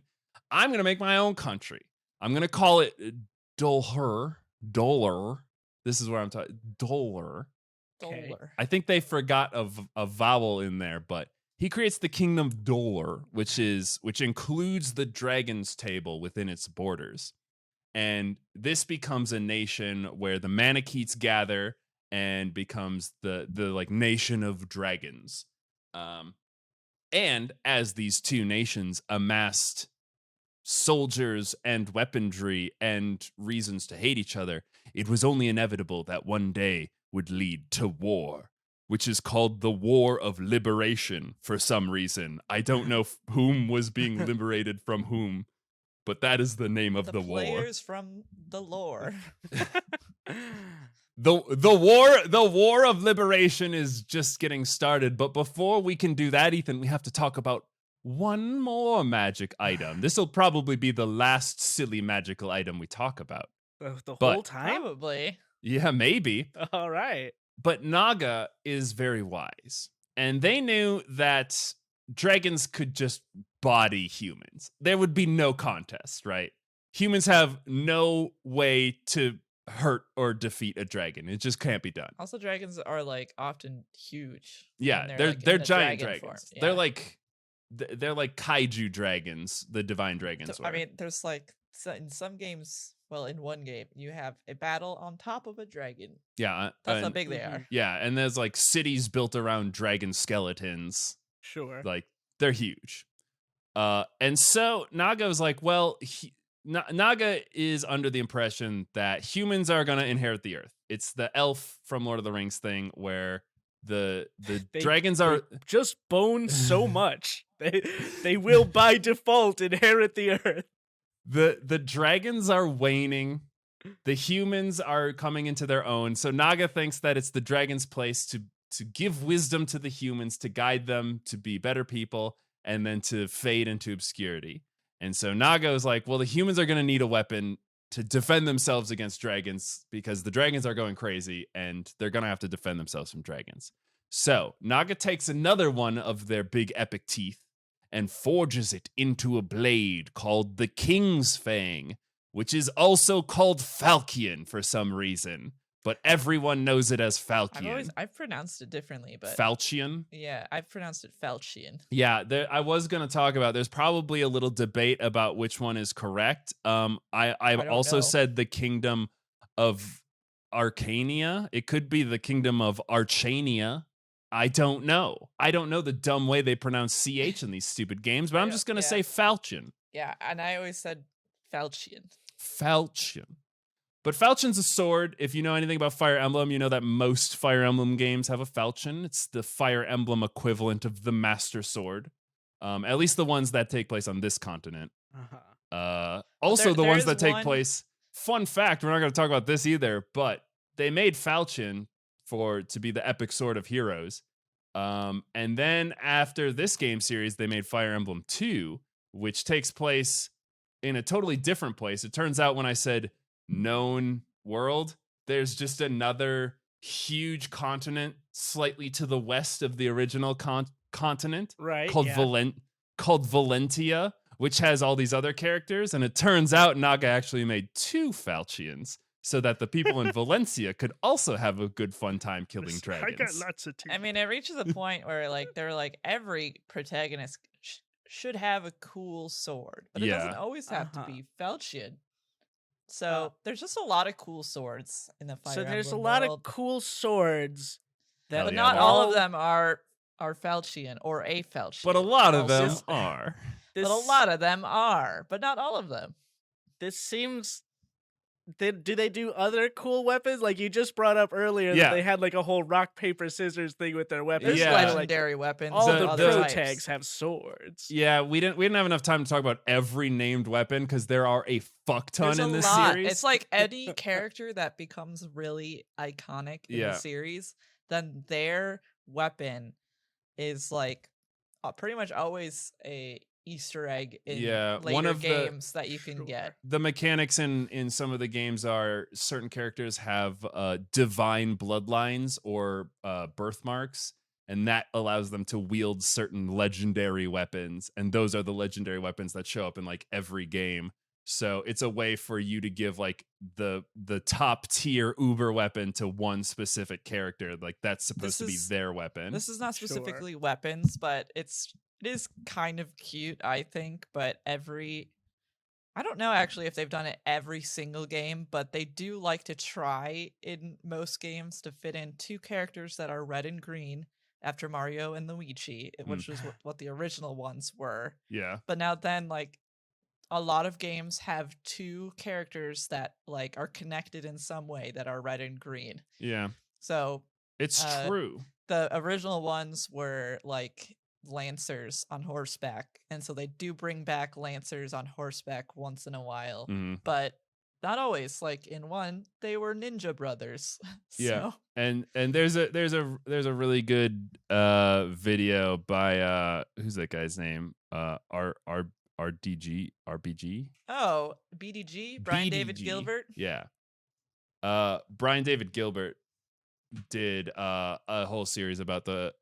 I'm gonna make my own country. I'm gonna call it Dolhur. Dollar. This is where I'm talking. Dollar. Okay. Dollar. I think they forgot a vowel in there, but he creates the kingdom of Dollar, which includes the dragon's table within its borders. And this becomes a nation where the Manicheets gather and becomes the like nation of dragons. And as these two nations amassed soldiers and weaponry and reasons to hate each other, it was only inevitable that one day would lead to war, which is called the War of Liberation for some reason. I don't know whom was being liberated from whom, but that is the name of the war. Players from the lore. The war of liberation is just getting started, but before we can do that, Ethan, we have to talk about one more magic item. This will probably be the last silly magical item we talk about. The But- whole time? Probably. Yeah, maybe. All right. But Naga is very wise. And they knew that dragons could just body humans. There would be no contest, right? Humans have no way to hurt or defeat a dragon. It just can't be done. Also, dragons are like often huge. Yeah, when they're like, in the giant dragon dragons. form. They're Yeah. like kaiju dragons, the divine dragons. I mean, there's like in some games. Well, in one game, you have a battle on top of a dragon. yeah, That's how and- big they are. Yeah, and there's like cities built around dragon skeletons. Sure. Like they're huge. And so Naga was like, well, Naga is under the impression that humans are going to inherit the earth. It's the elf from Lord of the Rings thing where the dragons are just bone so much. They will by default inherit the earth. the dragons are waning. The humans are coming into their own. So Naga thinks that it's the dragon's place to give wisdom to the humans, to guide them to be better people, and then to fade into obscurity. And so Naga is like, well, the humans are going to need a weapon to defend themselves against dragons because the dragons are going crazy and they're going to have to defend themselves from dragons. So Naga takes another one of their big epic teeth and forges it into a blade called the King's Fang, which is also called Falchion for some reason. But everyone knows it as Falchion. I've pronounced it differently, but Falchion? yeah, I've pronounced it Falchion. Yeah, I was going to talk about, there's probably a little debate about which one is correct. I've don't also know. said the kingdom of Arcania. It could be the kingdom of Archania. I don't know. I don't know the dumb way they pronounce CH in these stupid games, but I'm just going to say Falchion. Yeah, and I always said Falchion. Falchion. But Falchion's a sword. If you know anything about Fire Emblem, you know that most Fire Emblem games have a Falchion. It's the Fire Emblem equivalent of the Master Sword. At least the ones that take place on this continent. Also, the ones that take place. Fun fact, we're not going to talk about this either, but they made Falchion to be the epic sword of heroes. And then after this game series, they made Fire Emblem 2, which takes place in a totally different place. It turns out when I said known world, there's just another huge continent slightly to the west of the original continent, right? Called Valentia, which has all these other characters. And it turns out Naga actually made 2 Falchions so that the people in Valencia could also have a good fun time killing dragons. I got lots of teeth. I mean, it reaches a point where like they're like every protagonist should have a cool sword, but it doesn't always have to be Falchion. So there's just a lot of cool swords in the Fire Emblem there's a lot world. of cool swords But not all of them are Falchion or a Falchion. But a lot of them are. But a lot of them are, but not all of them. This seems... do they do other cool weapons? Like you just brought up earlier that they had like a whole rock, paper, scissors thing with their weapons. There's legendary weapons. All the pro types. tags have swords. Yeah, we didn't have enough time to talk about every named weapon because there are a fuck ton in this series. It's like any character that becomes really iconic in the series, then their weapon is like pretty much always a Easter egg in later games that you can get. The mechanics in some of the games are certain characters have divine bloodlines or birthmarks, and that allows them to wield certain legendary weapons, and those are the legendary weapons that show up in like every game. So it's a way for you to give like the top tier uber weapon to one specific character. Like that's supposed to be their weapon. This is not specifically weapons, but it is kind of cute, I think. But I don't know actually if they've done it every single game, but they do like to try in most games to fit in 2 characters that are red and green after Mario and Luigi, which was what the original ones were. Yeah. But now then, like, a lot of games have 2 characters that like are connected in some way that are red and green. Yeah. So it's true. The original ones were like lancers on horseback, and so they do bring back lancers on horseback once in a while, but not always. Like in 1, they were ninja brothers. Yeah, and there's a really good video by who's that guy's name? RBG. Oh, BDG, Brian David BDG. Gilbert. Yeah. Brian David Gilbert did a whole series about the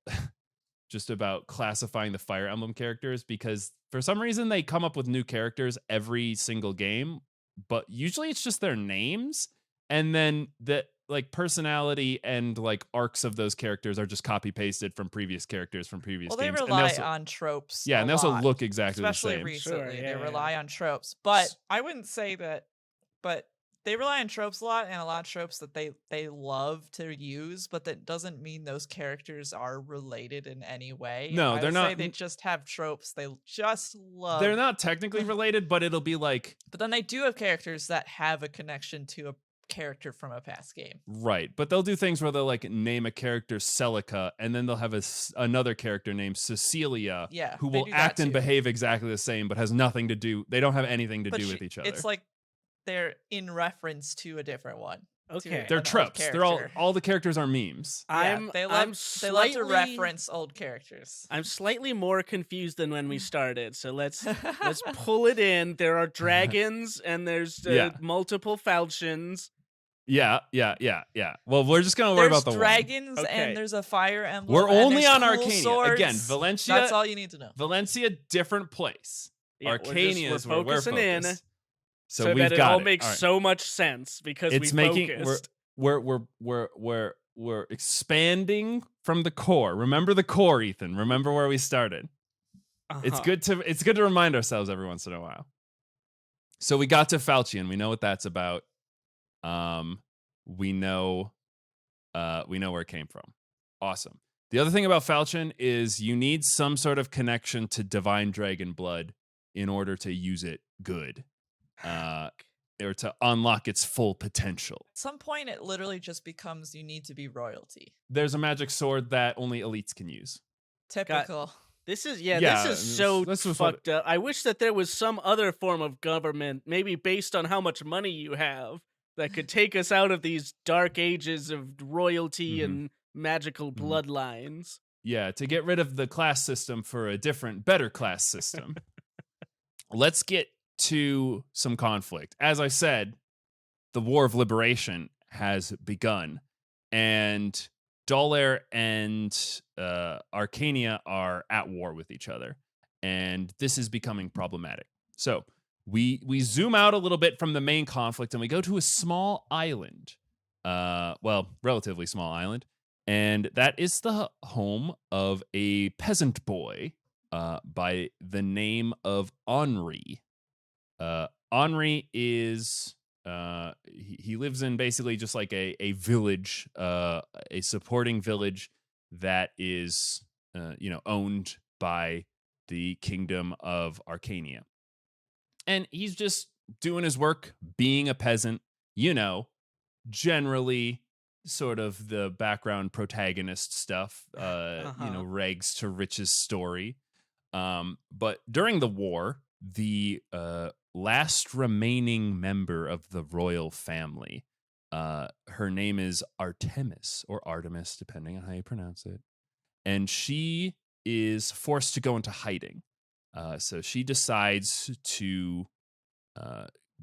just about classifying the Fire Emblem characters, because for some reason they come up with new characters every single game, but usually it's just their names, and then the like personality and like arcs of those characters are just copy pasted from previous characters from previous Well, they games. rely and they also, on tropes. yeah, a and they also lot, look exactly especially the same. recently. Sure, They yeah. rely on tropes, but I wouldn't say that. But they rely on tropes a lot, and a lot of tropes that they love to use, but that doesn't mean those characters are related in any way. No, I they're would say not- they just have tropes they just love. They're not technically related, but it'll be like But then they do have characters that have a connection to a character from a past game. right. But they'll do things where they'll like name a character Celica, and then they'll have another character named Cecilia, Yeah, who they will do that act and too. behave exactly the same, but has nothing to do. They don't have anything to But do with each other. It's like they're in reference to a different one. Okay. They're an old tropes. They're all character. the characters are memes. Yeah, they love to slightly reference old characters. I'm slightly more confused than when we started. So let's pull it in. There are dragons and there's Yeah. multiple falchions. Yeah. Well, we're just gonna worry There's about the dragons Okay. and there's a fire emblem. We're and only there's on cool Arcania. swords. Again, Valencia. That's all you need to know. Valencia, different place. Yeah, Arcania we're is where we're focusing in, focused. so we've that it got all it. makes All right. so much sense because It's we making focused. we're expanding from the core. Remember the core, Ethan. Remember where we started. It's Uh-huh. good to remind ourselves every once in a while. So we got to Falchion. We know what that's about. We know where it came from. Awesome. The other thing about Falchion is you need some sort of connection to divine dragon blood in order to use it good. Or to unlock its full potential. At some point, it literally just becomes you need to be royalty. There's a magic sword that only elites can use. Typical. This is Yeah, this is so this was what- fucked up. I wish that there was some other form of government, maybe based on how much money you have, that could take us out of these dark ages of royalty Mhm. and magical Mhm. bloodlines. Yeah, to get rid of the class system for a different, better class system. Let's get to some conflict. As I said, the War of Liberation has begun, and Dolaire and Arcania are at war with each other, and this is becoming problematic. So we zoom out a little bit from the main conflict, and we go to a small island, relatively small island, and that is the home of a peasant boy by the name of Henri. Henri is he lives in basically just like a village, a supporting village that is owned by the kingdom of Arcania, and he's just doing his work, being a peasant. Generally sort of the background protagonist stuff, rags to riches story. But during the war, the last remaining member of the royal family, her name is Artemis or Artemis, depending on how you pronounce it, and she is forced to go into hiding. So she decides to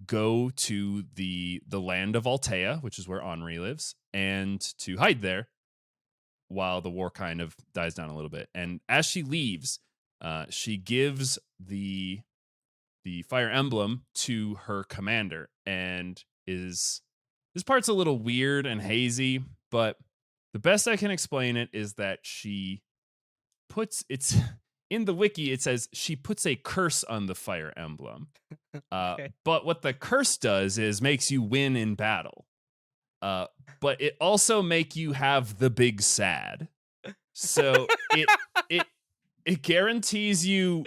go to the land of Altea, which is where Henri lives, and to hide there while the war kind of dies down a little bit. And as she leaves, she gives the Fire Emblem to her commander, and this part's a little weird and hazy, but the best I can explain it is that she puts it's in the wiki. It says she puts a curse on the Fire Emblem, Okay. but what the curse does is makes you win in battle. But it also make you have the big sad. So it guarantees you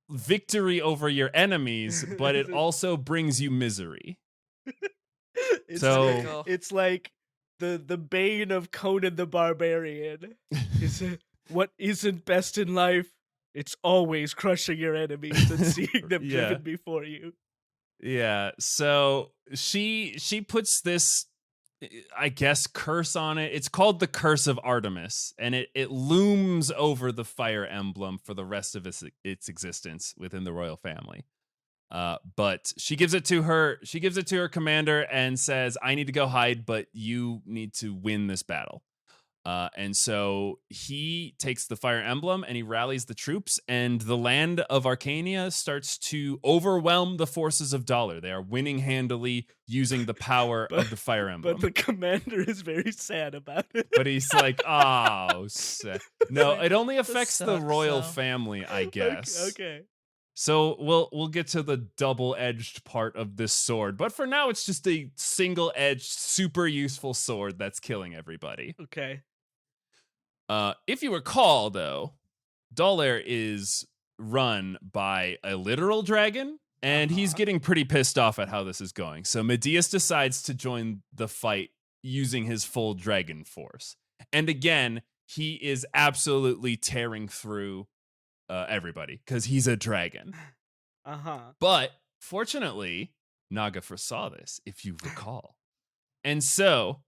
victory over your enemies, but it also brings you misery. It's So- Typical. it's like the bane of Conan the Barbarian. What isn't best in life? It's always crushing your enemies and seeing them Yeah. driven before you. Yeah. So she puts this I guess, curse on it. It's called the Curse of Artemis, and it looms over the fire emblem for the rest of its existence within the royal family. But she gives it to her. She gives it to her commander and says, "I need to go hide, but you need to win this battle." And so he takes the fire emblem and he rallies the troops, and the land of Arcania starts to overwhelm the forces of Dollar. They are winning handily using the power of the fire emblem. But the commander is very sad about it. But he's like, oh, no, it only affects the sucks, royal though. family, I guess. Okay. So we'll get to the double-edged part of this sword, but for now it's just a single-edged, super useful sword that's killing everybody. Okay. If you recall, though, Dollar is run by a literal dragon, and he's getting pretty pissed off at how this is going. So Medeus decides to join the fight using his full dragon force. And again, he is absolutely tearing through everybody because he's a dragon. But fortunately, Naga foresaw this, if you recall. And so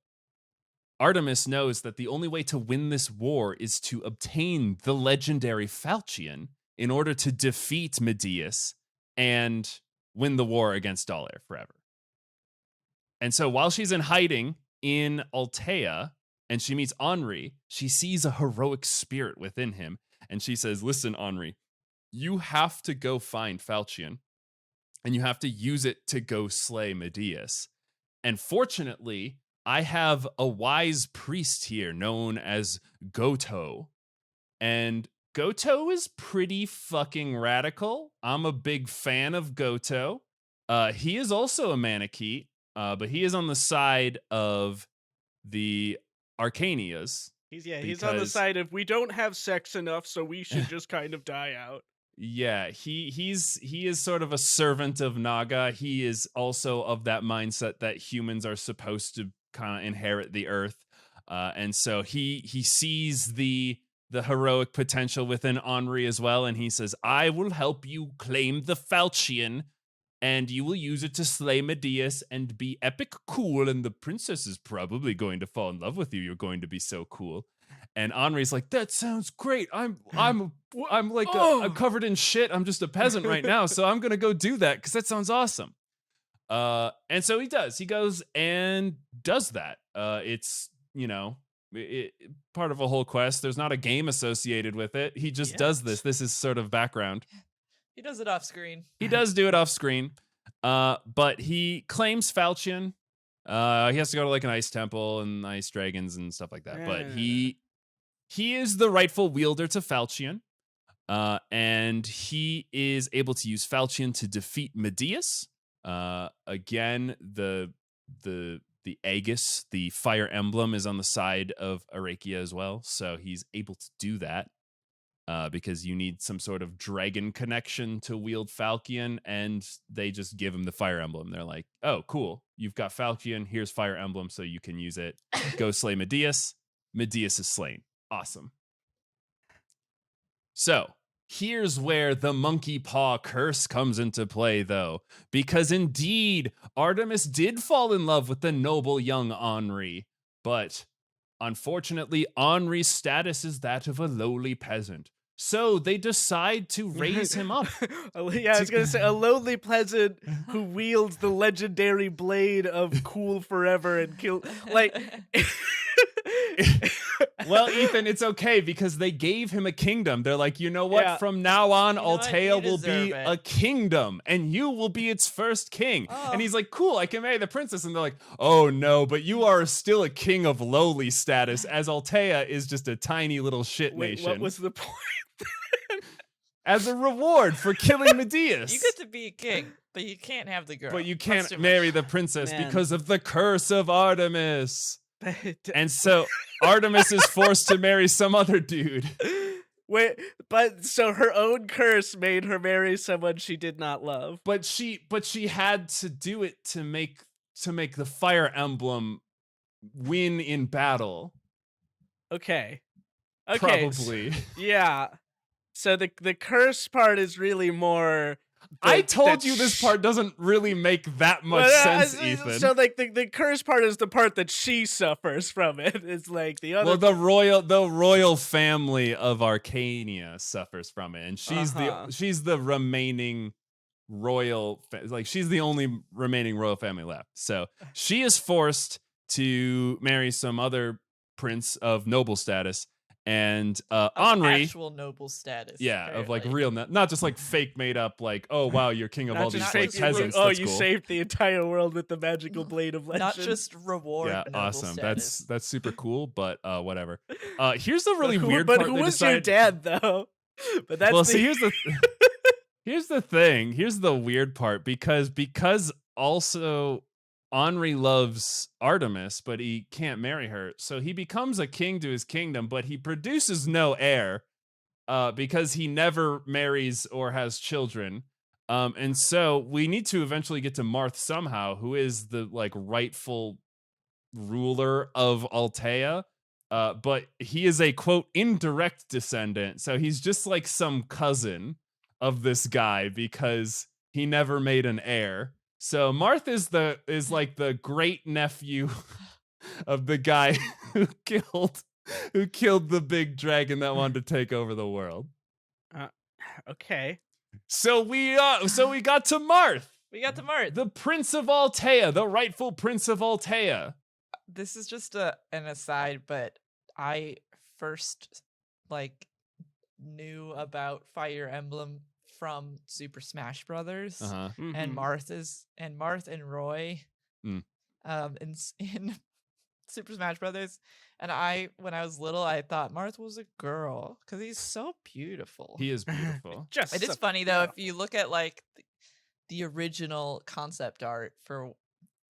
Artemis knows that the only way to win this war is to obtain the legendary falchion in order to defeat Medeus and win the war against Dollar forever. And so while she's in hiding in Altea and she meets Henri, she sees a heroic spirit within him. And she says, "Listen, Henri, you have to go find falchion and you have to use it to go slay Medeus. And fortunately, I have a wise priest here known as Goto. And Goto is pretty fucking radical. I'm a big fan of Goto. He is also a Manakete, but he is on the side of the Arcanias. He's on the side of, we don't have sex enough, so we should just kind of die out. Yeah, he is sort of a servant of Naga. He is also of that mindset that humans are supposed to kind of inherit the earth, and so he sees the heroic potential within Henri as well, and he says, "I will help you claim the falchion, and you will use it to slay Medeus and be epic cool, and the princess is probably going to fall in love with you. You're going to be so cool." And Henri's like, "That sounds great. I'm like I'm covered in shit. I'm just a peasant right now, so I'm gonna go do that because that sounds awesome." And so he does. He goes and does that. It's part of a whole quest. There's not a game associated with it. He just does this. This is sort of background. He does it off screen. He does do it off screen. But he claims falchion. He has to go to like an ice temple and ice dragons and stuff like that. But he is the rightful wielder to falchion. And he is able to use falchion to defeat Medeus. Again, the Aegis, the fire emblem, is on the side of Arakia as well. So he's able to do that. Because you need some sort of dragon connection to wield falchion, and they just give him the fire emblem. They're like, "Oh, cool. You've got falchion. Here's fire emblem, so you can use it. Go slay Medeus." Medeus is slain. Awesome. So here's where the monkey paw curse comes into play, though, because indeed, Artemis did fall in love with the noble young Henri, but unfortunately, Henri's status is that of a lowly peasant. So they decide to raise him up. I was going to say, a lowly peasant who wields the legendary blade of cool forever and kill. Like. Well, Ethan, it's okay because they gave him a kingdom. They're like, you know what? Yeah. From now on, Altea will be a kingdom and you will be its first king. Oh. And he's like, cool, I can marry the princess. And they're like, oh no, but you are still a king of lowly status, as Altea is just a tiny little shit nation. What was the point? As a reward for killing Medeus. You get to be a king, but you can't have the girl. But you can't marry the princess because of the curse of Artemis. And so Artemis is forced to marry some other dude. Wait, but so her own curse made her marry someone she did not love. But she had to do it to make the fire emblem win in battle. Okay. Probably. Yeah. So the curse part is really more I told you this part doesn't really make that much sense, Ethan. So like the curse part is the part that she suffers from it. It's like the other. Well, the royal family of Arcania suffers from it, and she's the remaining royal, like she's the only remaining royal family left. So she is forced to marry some other prince of noble status. And Henri, actual noble status, of like real, not just like fake made up, like, oh wow, you're king of all these like peasants. Oh, you saved the entire world with the magical blade of legend. Not just reward. Yeah, noble awesome. Status. That's super cool, but whatever. Here's the really weird but part. Who was your dad though? But that's here's the here's the thing. Here's the weird part because also Henri loves Artemis, but he can't marry her. So he becomes a king to his kingdom, but he produces no heir because he never marries or has children. And so we need to eventually get to Marth somehow, who is the like rightful ruler of Altea. But he is a quote indirect descendant. So he's just like some cousin of this guy because he never made an heir. So Marth is like the great nephew of the guy who killed the big dragon that wanted to take over the world. Okay. So we got to Marth. We got to Marth, the Prince of Altea, the rightful Prince of Altea. This is just an aside, but I first like knew about Fire Emblem from Super Smash Brothers, and Marth and Roy, in Super Smash Brothers, and when I was little, I thought Marth was a girl because he's so beautiful. He is beautiful. It is funny though if you look at like the original concept art for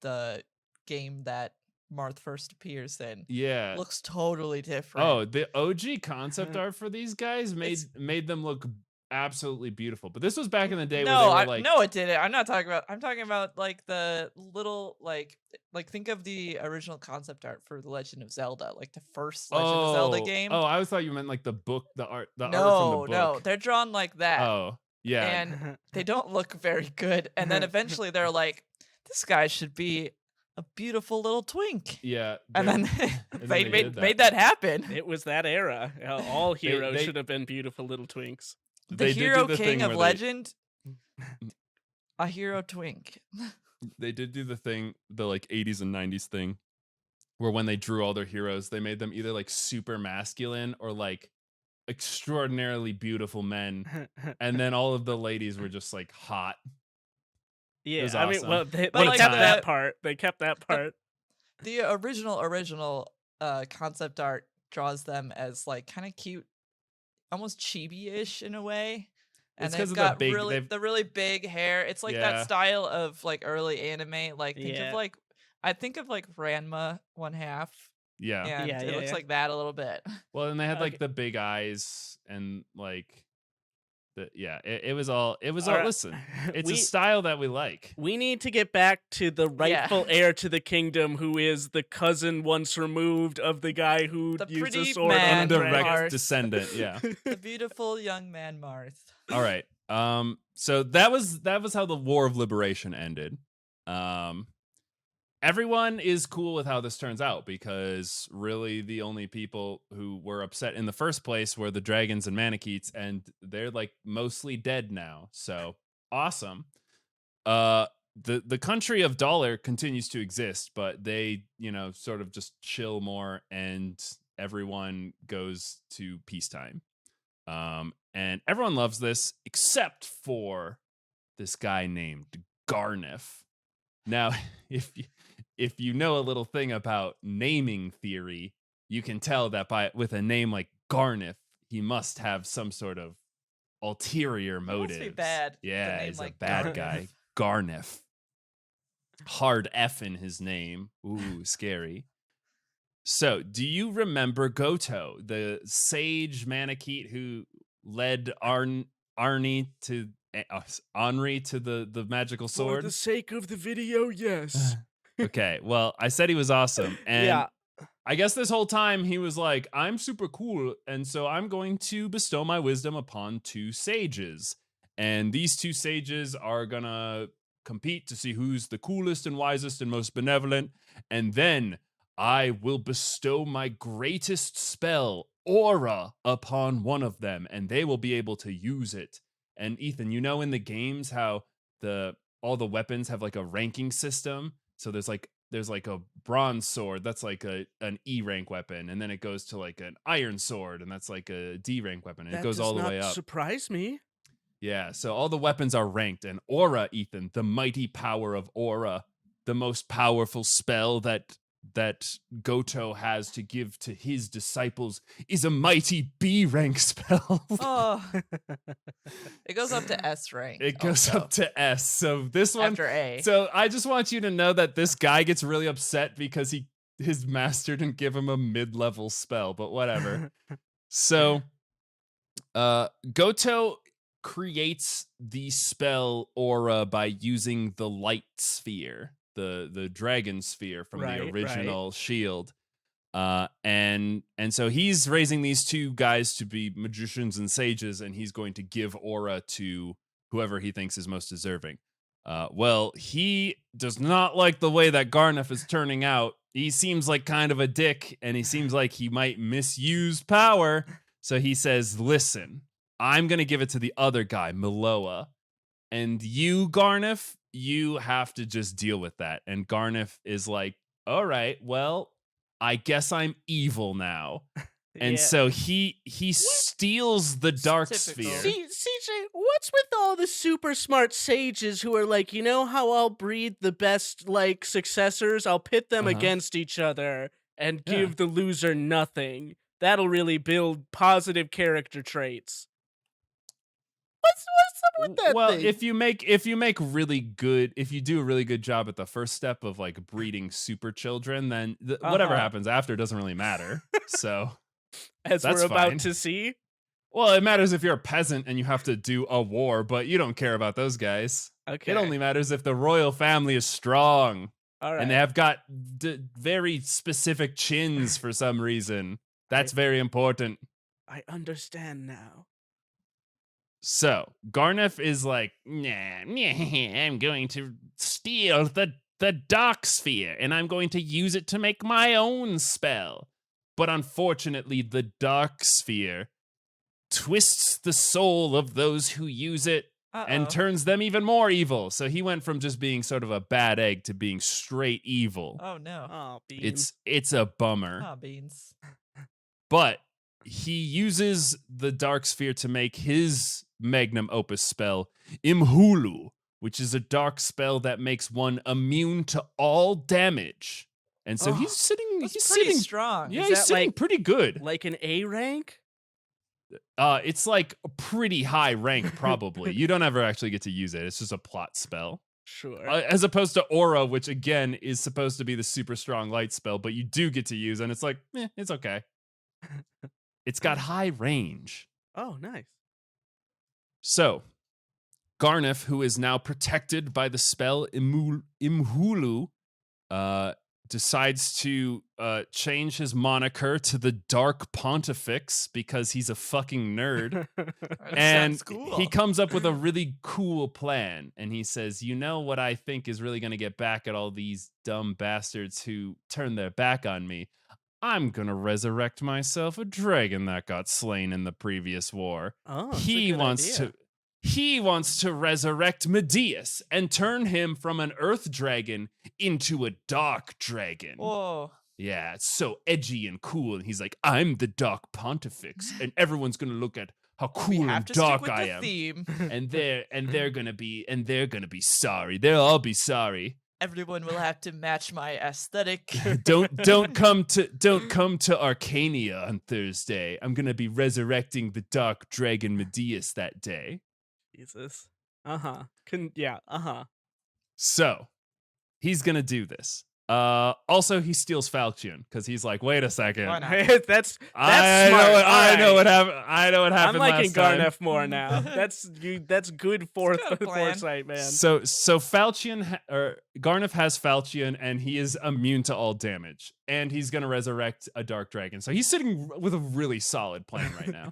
the game that Marth first appears in. Yeah, looks totally different. Oh, the OG concept art for these guys made them look absolutely beautiful. But this was back in the day where they were like, no, it didn't. I'm talking about like the little like think of the original concept art for The Legend of Zelda, like the first Legend of Zelda game. Oh, I always thought you meant like the book, the art from the book. No, they're drawn like that. Oh, yeah. And they don't look very good. And then eventually they're like, this guy should be a beautiful little twink. Yeah. And then they made that happen. It was that era. All heroes should have been beautiful little twinks. The hero king of legend, a hero twink. They did do the like 80s and 90s thing, where when they drew all their heroes, they made them either like super masculine or like extraordinarily beautiful men, and then all of the ladies were just like hot. Yeah, awesome. I mean, well, they like kept that part. They kept that part. The original concept art draws them as like kind of cute, almost chibi-ish in a way. And they've got the really big hair. It's like that style of like early anime. Like I think of like Ranma 1/2. Yeah. And it looks like that a little bit. Well, and they had like the big eyes and like it was all listen, it's a style that we like. We need to get back to the rightful heir to the kingdom, who is the cousin once removed of the guy who used a sword on indirect descendant. Yeah. The beautiful young man Marth. All right. So that was how the War of Liberation ended. Everyone is cool with how this turns out because really the only people who were upset in the first place were the dragons and Manicheets, and they're like mostly dead now. So awesome. The country of Dollar continues to exist, but they, sort of just chill more, and everyone goes to peacetime. And everyone loves this except for this guy named Garnif. Now, if you know a little thing about naming theory, you can tell that with a name like Garnif, he must have some sort of ulterior motive. Must be bad. Yeah, he's like a bad guy. Garnif. Hard F in his name. Ooh, scary. So, do you remember Goto, the sage Manicheet who led Henri to the magical sword? For the sake of the video, yes. Okay, well, I said he was awesome, and I guess this whole time he was like, I'm super cool, and so I'm going to bestow my wisdom upon two sages. And these two sages are gonna compete to see who's the coolest and wisest and most benevolent. And then I will bestow my greatest spell, Aura, upon one of them, and they will be able to use it. And Ethan, you know in the games how all the weapons have like a ranking system. So there's like a bronze sword that's like an E rank weapon, and then it goes to like an iron sword, and that's like a D rank weapon, and it goes all the way up. Surprise me. Yeah, so all the weapons are ranked, and Aura, Ethan, the mighty power of Aura, the most powerful spell that Goto has to give to his disciples, is a mighty B rank spell. Oh, it goes up to S rank. It goes also. up to S. So this one After A. So I just want you to know that this guy gets really upset because his master didn't give him a mid-level spell, but whatever. So Goto creates the spell Aura by using the light sphere, the dragon sphere from the original shield. And so he's raising these two guys to be magicians and sages, and he's going to give Aura to whoever he thinks is most deserving. Well, he does not like the way that Garnef is turning out. He seems like kind of a dick, and he seems like he might misuse power. So he says, listen, I'm going to give it to the other guy, Miloa. And you, Garnef, you have to just deal with that. And Garnef is like, all right, well, I guess I'm evil now. And so he steals the dark sphere. CJ, what's with all the super smart sages who are like, you know how I'll breed the best like successors? I'll pit them against each other and give the loser nothing. That'll really build positive character traits. What's up with that? Well, thing? if you do a really good job at the first step of like breeding super children, then whatever happens after doesn't really matter. So as that's we're about fine. to see. Well, it matters if you're a peasant and you have to do a war, but you don't care about those guys. Okay. It only matters if the royal family is strong. All right. And they have got very specific chins for some reason. That's very important. I understand now. So Garnef is like, nah, I'm going to steal the dark sphere, and I'm going to use it to make my own spell. But unfortunately, the dark sphere twists the soul of those who use it and turns them even more evil. So he went from just being sort of a bad egg to being straight evil. Oh no. Oh, beans. It's a bummer. Oh, beans. But he uses the dark sphere to make his magnum opus spell, Imhulu, which is a dark spell that makes one immune to all damage. And so he's sitting strong. Yeah, Is he's that sitting pretty good. Like an A rank? It's like a pretty high rank, probably. You don't ever actually get to use it. It's just a plot spell. Sure. As opposed to Aura, which again is supposed to be the super strong light spell, but you do get to use, and it's like, it's okay. It's got high range. Oh, nice. So, Garnef, who is now protected by the spell Imhulu, decides to change his moniker to the Dark Pontifex because he's a fucking nerd. And cool. he comes up with a really cool plan. And he says, you know what I think is really going to get back at all these dumb bastards who turned their back on me? I'm going to resurrect myself a dragon that got slain in the previous war. Oh, He wants to resurrect Medeus and turn him from an earth dragon into a dark dragon. Whoa. Yeah, it's so edgy and cool. And he's like, I'm the Dark Pontifex, and everyone's gonna look at how cool and dark I am. Theme. And they're gonna be sorry. They'll all be sorry. Everyone will have to match my aesthetic. Don't come to Arcania on Thursday. I'm gonna be resurrecting the Dark Dragon Medeus that day. Jesus. So he's gonna do this. Also, he steals Falchion because he's like, wait a second. Why not? that's smart. I know what happened. I'm liking last time. Garnef more now. That's good foresight, man. So Falchion or Garnef has Falchion, and he is immune to all damage, and he's gonna resurrect a dark dragon. So he's sitting with a really solid plan right now.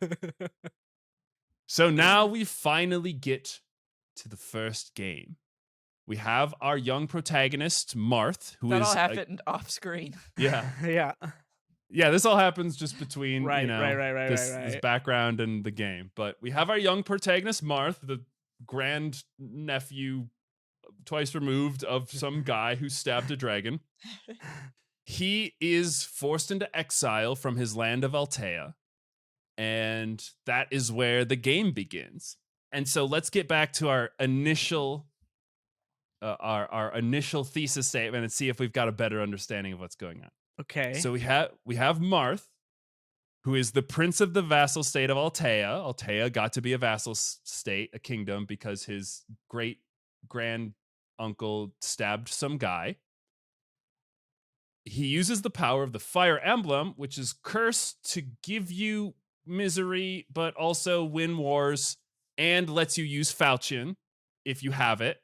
So now we finally get to the first game. We have our young protagonist, Marth, who That is all happened off screen. yeah. Yeah. Yeah, this all happens just between, Right, you know, right. this background and the game. But we have our young protagonist, Marth, the grand nephew, twice removed of some guy who stabbed a dragon. He is forced into exile from his land of Altea, and that is where the game begins. And so let's get back to our initial thesis statement and see if we've got a better understanding of what's going on. Okay. So we have Marth, who is the prince of the vassal state of Altea. Altea got to be a vassal state, a kingdom, because his great grand uncle stabbed some guy. He uses the power of the fire emblem, which is cursed to give you misery, but also win wars, and lets you use falchion if you have it.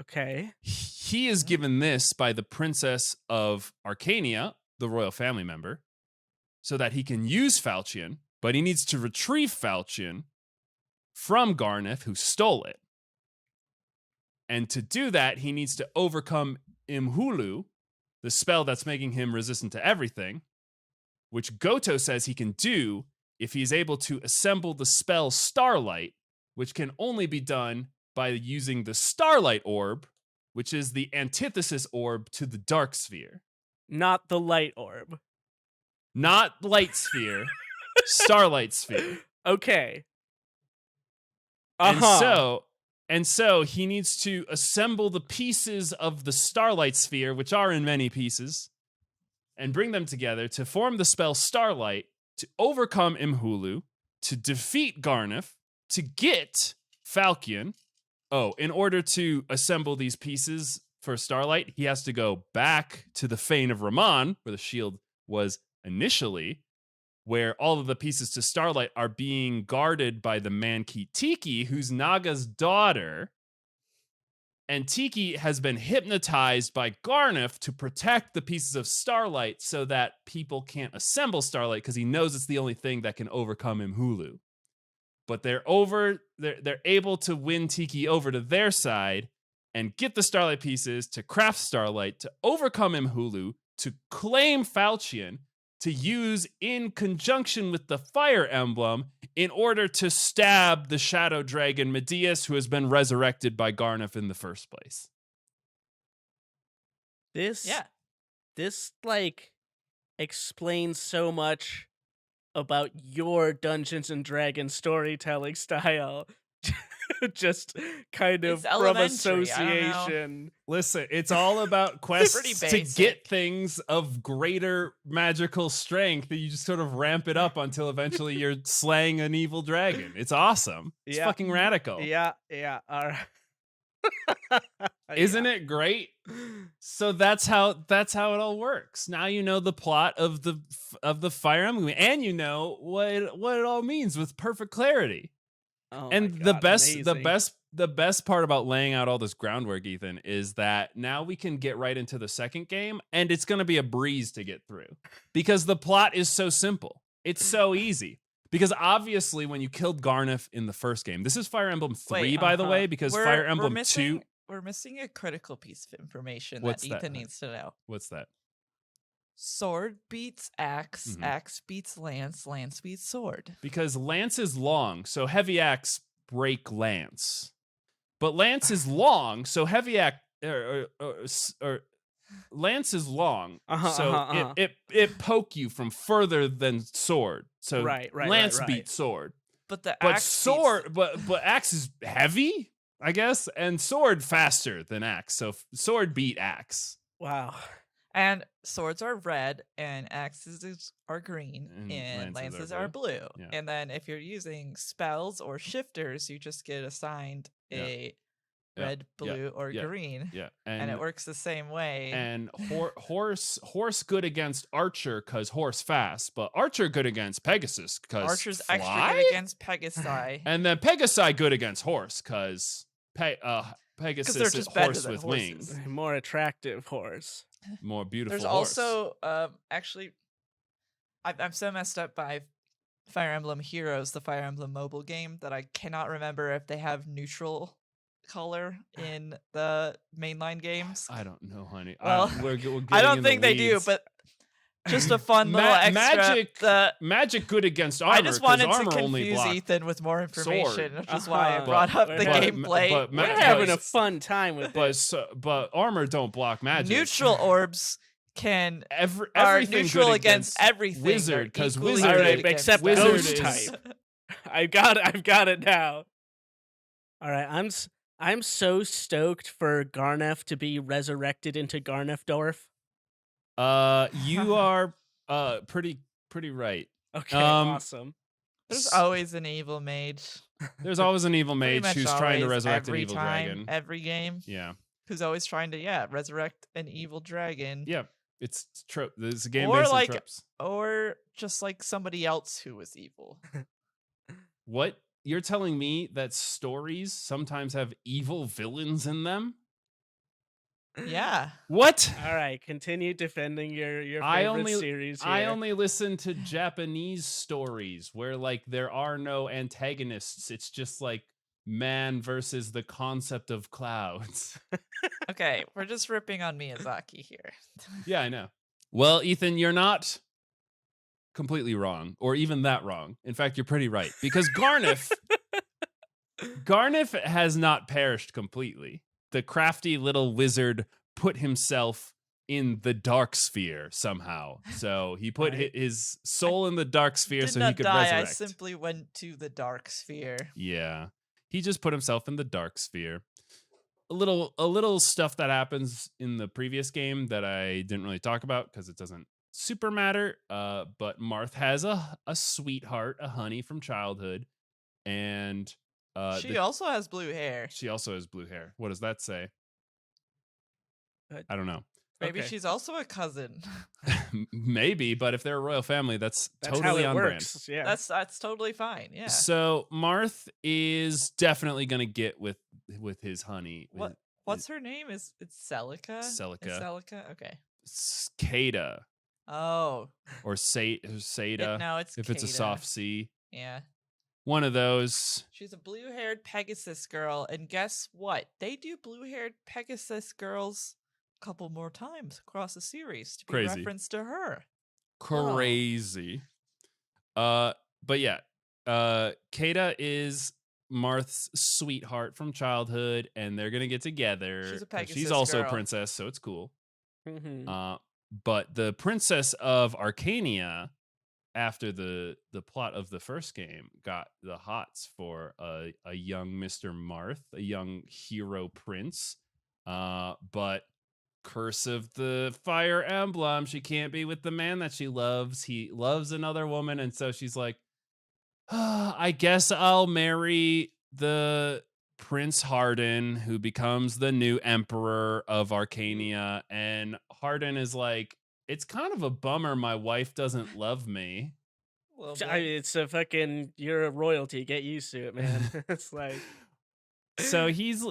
Okay. He is given this by the princess of Arcania, the royal family member, so that he can use falchion, but he needs to retrieve falchion from Garneth, who stole it. And to do that, he needs to overcome Imhulu, the spell that's making him resistant to everything, which Goto says he can do if he's able to assemble the spell Starlight, which can only be done by using the Starlight Orb, which is the antithesis orb to the Dark Sphere. Not the light orb. Not Light Sphere, Starlight Sphere. Okay. And so he needs to assemble the pieces of the Starlight Sphere, which are in many pieces, and bring them together to form the spell Starlight, to overcome Imhulu, to defeat Garneth, to get Falchion. Oh, in order to assemble these pieces for Starlight, he has to go back to the Fane of Raman, where the shield was initially, where all of the pieces to Starlight are being guarded by the Mankey Tiki, who's Naga's daughter. And Tiki has been hypnotized by Garneth to protect the pieces of Starlight so that people can't assemble Starlight, because he knows it's the only thing that can overcome Imhulu. But they're able to win Tiki over to their side and get the Starlight pieces to craft Starlight, to overcome Imhulu, to claim Falchion, to use in conjunction with the Fire Emblem in order to stab the Shadow Dragon Medeus, who has been resurrected by Garneth in the first place. This like explains so much about your Dungeons and Dragons storytelling style. Just kind of It's from elementary, I don't know. association. Listen, it's all about quests Pretty to get basic. things of greater magical strength that you just sort of ramp it up until eventually you're slaying an evil dragon. It's awesome. It's Yeah. fucking radical. Yeah. All right. Isn't it great? So that's how it all works. Now you know the plot of the Fire Emblem, and you know what it all means with perfect clarity. Oh And my God, amazing. the best part about laying out all this groundwork, Ethan, is that now we can get right into the second game, and it's going to be a breeze to get through because the plot is so simple. It's so easy. Because obviously, when you killed Garneth in the first game, this is Fire Emblem 3, Wait, by the way, because Fire Emblem 2. We're missing a critical piece of information What's that that? Ethan needs to know. What's that? Sword beats axe, Mhm. axe beats lance, lance beats sword. Because lance is long, so heavy axe break lance. But lance is long, so heavy axe or lance is long, so it poke you from further than sword. So Right, lance right. beats sword. But the But axe sword, but axe is heavy, I guess, and sword faster than axe. So sword beat axe. Wow. and swords are red, and axes are green, And and lances lances are are blue. Yeah. And then if you're using spells or shifters, you just get assigned a Yeah, red, blue, or yeah, green. Yeah, And it works the same way. And horse good against archer because horse fast, but archer good against Pegasus because Archer's fly? extra good against Pegasi. And then Pegasi good against horse because Pegasus they're is just better horse than with horses. wings, More attractive horse. more beautiful. There's horse. also actually, I'm so messed up, but I Fire Emblem Heroes, the Fire Emblem mobile game, that I cannot remember if they have neutral color in the mainline games. I don't know, honey. Well, we're getting I don't in the think they do, weeds. but just a fun little extra. Magic good against armor. I just wanted to armor only confuse block Ethan with more information, sword. which is why I Uh-huh. brought up the But- gameplay. We're having a fun time with it. but armor don't block magic. Neutral orbs are everything neutral good against everything. Wizard, because Equally wizard, All good right, against except wizard ghost is- type. I've got it now. All right, I'm so stoked for Garnef to be resurrected into Garnefdorf. You are pretty right. Okay, Um, awesome. There's always an evil mage. There's always an evil Pretty mage much who's trying to always, resurrect an every evil time, dragon. Every game. Yeah. Who's always trying to resurrect an evil dragon. Yeah. It's trope. There's a game Or based like- on tropes. Or just like somebody else who was evil. What? You're telling me that stories sometimes have evil villains in them? Yeah. What? All right, continue defending your favorite I only- series here. I only listen to Japanese stories where like there are no antagonists. It's just like man versus the concept of clouds. Okay, we're just ripping on Miyazaki here. Yeah, I know. Well, Ethan, you're not completely wrong, or even that wrong. In fact, you're pretty right. Because Garnef has not perished completely. The crafty little wizard put himself in the dark sphere somehow. So he put Right. his soul in the dark sphere Did so not he could die. resurrect. I simply went to the dark sphere. Yeah. He just put himself in the dark sphere. A little stuff that happens in the previous game that I didn't really talk about because it doesn't super matter. But Marth has a sweetheart, a honey from childhood, and She also has blue hair. she also has blue hair. What does that say? I don't know. Maybe Okay. she's also a cousin. Maybe, but if they're a royal family, that's That's totally how it on works. Yeah. That's totally fine. Yeah. So Marth is definitely gonna get with his honey. What's her name? It's Celica? Celica. It's Celica? Okay. Kada Oh. or Seda. No, it's if it's a Kada. soft C. Yeah. One of those. She's a blue-haired Pegasus girl, and guess what? They do blue-haired Pegasus girls a couple more times across the series to be Crazy. referenced to her. Crazy. But yeah. Kada is Marth's sweetheart from childhood, and they're gonna get together. She's a 'cause she's Pegasus also a girl. princess, so it's cool. Mhm. But the princess of Arcania, after the plot of the first game, got the hots for a young Mr. Marth, a young hero prince. But curse of the Fire Emblem, she can't be with the man that she loves. He loves another woman, and so she's like, I guess I'll marry the Prince Hardin, who becomes the new emperor of Arcania. And Hardin is like, it's kind of a bummer my wife doesn't love me. Well, It's a fucking, you're a royalty. Get used to it, man. It's like, So he's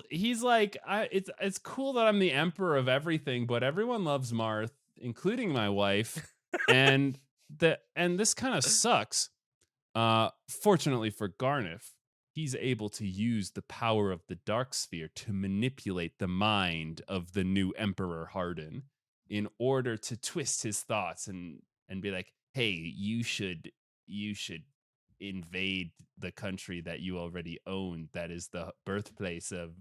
like, it's cool that I'm the emperor of everything, but everyone loves Marth, including my wife, and this kind of sucks. Fortunately for Garnef, he's able to use the power of the dark sphere to manipulate the mind of the new emperor Hardin in order to twist his thoughts and be like, hey, you should invade the country that you already own, that is the birthplace of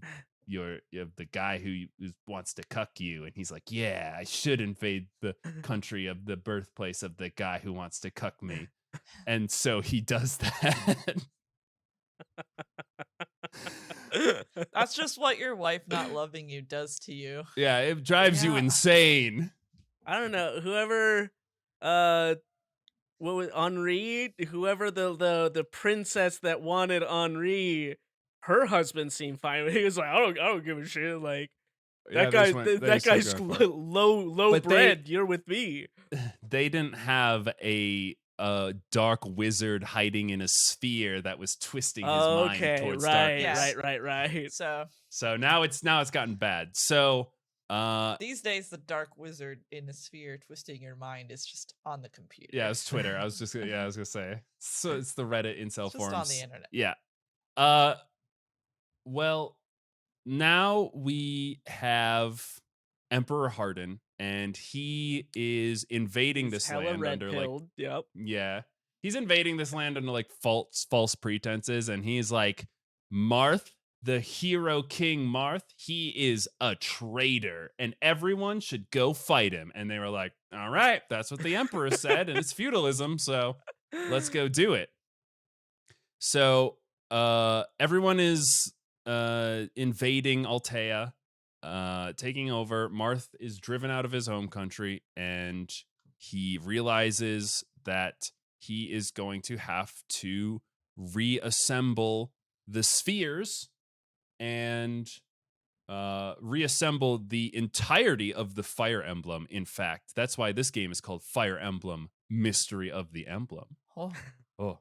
the guy who wants to cuck you. And he's like, yeah, I should invade the country of the birthplace of the guy who wants to cuck me. And so he does that. that's just what your wife not loving you does to you. Yeah, it drives you Yeah. insane. I don't know. Whoever, what was Henri? Whoever the princess that wanted Henri, her husband seemed fine. He was like, I don't give a shit. Like Yeah, that guy's low But bred. You're with me. they didn't have a dark wizard hiding in a sphere that was twisting his mind Okay, towards right, darkness. Yeah. right. So So now it's gotten bad. So These days, the dark wizard in the sphere twisting your mind is just on the computer. Yeah, it's Twitter. I was gonna say. So it's the Reddit incel it's just forums. on the internet. Yeah. Well, now we have Emperor Harden, and he is invading He's this hella land red under pilled. Yep. yeah. He's invading this land under like false pretenses, and he's like, Marth, the hero king Marth, he is a traitor, and everyone should go fight him. And they were like, all right, that's what the emperor said, and it's feudalism, so let's go do it. So everyone is invading Altea, taking over. Marth is driven out of his home country, and he realizes that he is going to have to reassemble the spheres and reassemble the entirety of the Fire Emblem. In fact, that's why this game is called Fire Emblem Mystery of the Emblem. Oh.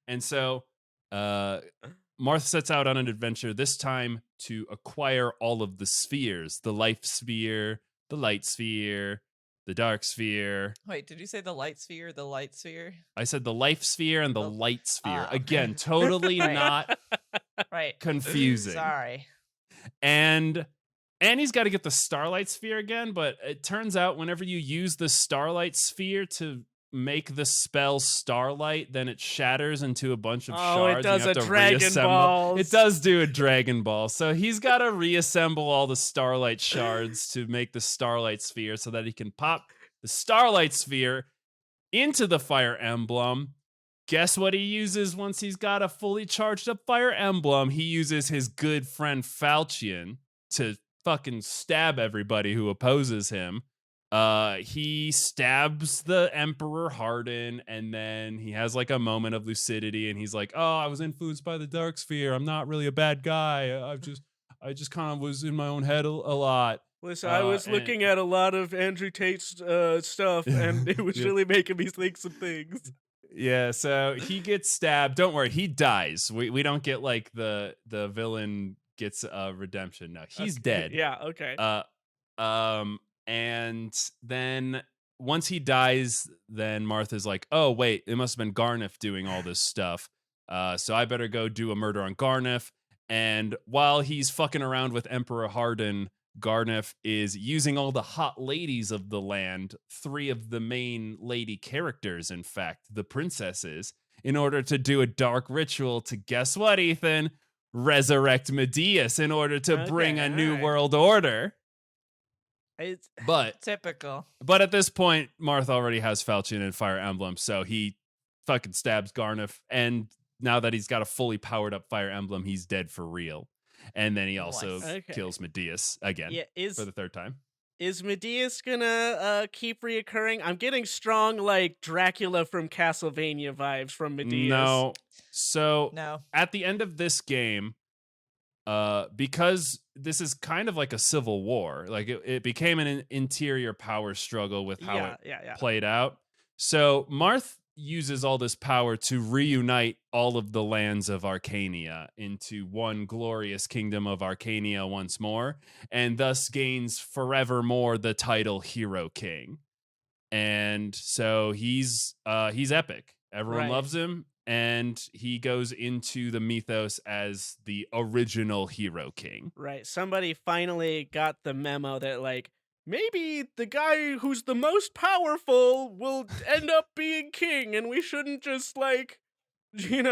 And so Marth sets out on an adventure, this time to acquire all of the spheres, the life sphere, the light sphere, the dark sphere. Wait, did you say the light sphere, the light sphere? I said the life sphere and the The- light sphere. okay. Again, totally Right. not Right. confusing. Sorry. And he's got to get the starlight sphere again, but it turns out whenever you use the starlight sphere to make the spell starlight, then it shatters into a bunch of shards. It does and you have a to Dragon reassemble. Balls. It does do a Dragon Ball. So he's got to reassemble all the starlight shards to make the starlight sphere so that he can pop the starlight sphere into the Fire Emblem. Guess what he uses once he's got a fully charged up Fire Emblem? He uses his good friend Falchion to fucking stab everybody who opposes him. He stabs the Emperor Harden, and then he has like a moment of lucidity, and he's like, "Oh, I was influenced by the Dark Sphere. I'm not really a bad guy. I just kind of was in my own head a lot." Listen, I was looking at a lot of Andrew Tate's stuff, and it was Yeah. really making me think some things. Yeah, so he gets stabbed. Don't worry, he dies. We don't get like the villain gets redemption. No, he's dead. Yeah, okay. And then once he dies, then Martha's like, "Oh wait, it must have been Garneth doing all this stuff. So I better go do a murder on Garneth." And while he's fucking around with Emperor Harden, Garneth is using all the hot ladies of the land, 3 of the main lady characters, in fact, the princesses, in order to do a dark ritual to, guess what, Ethan? Resurrect Medeus in order to bring a new world order. But Typical. But at this point, Marth already has Falchion and Fire Emblem, so he fucking stabs Garneth, and now that he's got a fully powered up Fire Emblem, he's dead for real. And then he also kills Medeus again for the 3rd time. Is Medeus gonna keep reoccurring? I'm getting strong like Dracula from Castlevania vibes from Medeus. No. So No. at the end of this game, because this is kind of like a civil war, like it became an interior power struggle with how it played out. So Marth uses all this power to reunite all of the lands of Arcania into one glorious kingdom of Arcania once more, and thus gains forevermore the title Hero King. And so he's epic. Everyone loves him, and he goes into the mythos as the original Hero King. Right. Somebody finally got the memo that like maybe the guy who's the most powerful will end up being king, and we shouldn't just like,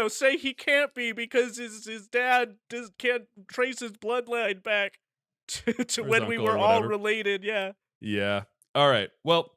say he can't be because his dad can't trace his bloodline back to when we were all related. Yeah. Yeah. All right. Well,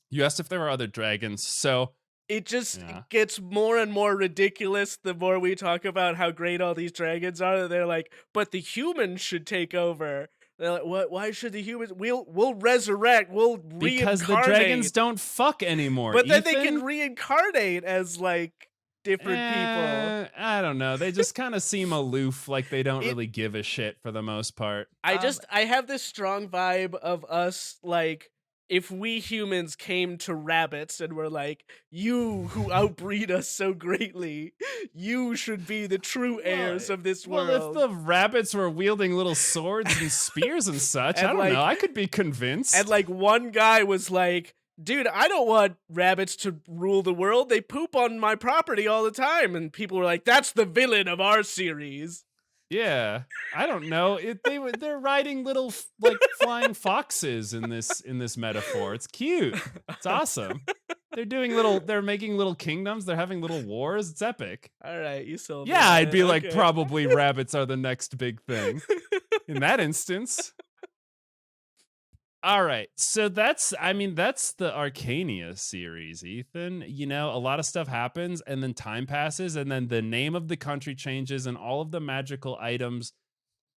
you asked if there were other dragons, so it just gets more and more ridiculous the more we talk about how great all these dragons are. They're like, but the humans should take over. They're like, what? Why should the humans? We'll resurrect. We'll reincarnate. Because the dragons don't fuck anymore. But then they can reincarnate as like different people. I don't know. They just kind of seem aloof, like they don't really give a shit for the most part. I have this strong vibe of us like if we humans came to rabbits and were like, you who outbreed us so greatly, you should be the true heirs of this world. Well, if the rabbits were wielding little swords and spears and such, And I don't like- know. I could be convinced. And like one guy was like, dude, I don't want rabbits to rule the world. They poop on my property all the time. And people were like, that's the villain of our series. Yeah, I don't know. They're riding little like flying foxes in this metaphor. It's cute. It's awesome. They're making little kingdoms. They're having little wars. It's epic. All right, you sold me Yeah, on I'd it. be like, Okay. probably rabbits are the next big thing in that instance. All right, so that's the Arcania series, Ethan. You know, a lot of stuff happens, and then time passes, and then the name of the country changes, and all of the magical items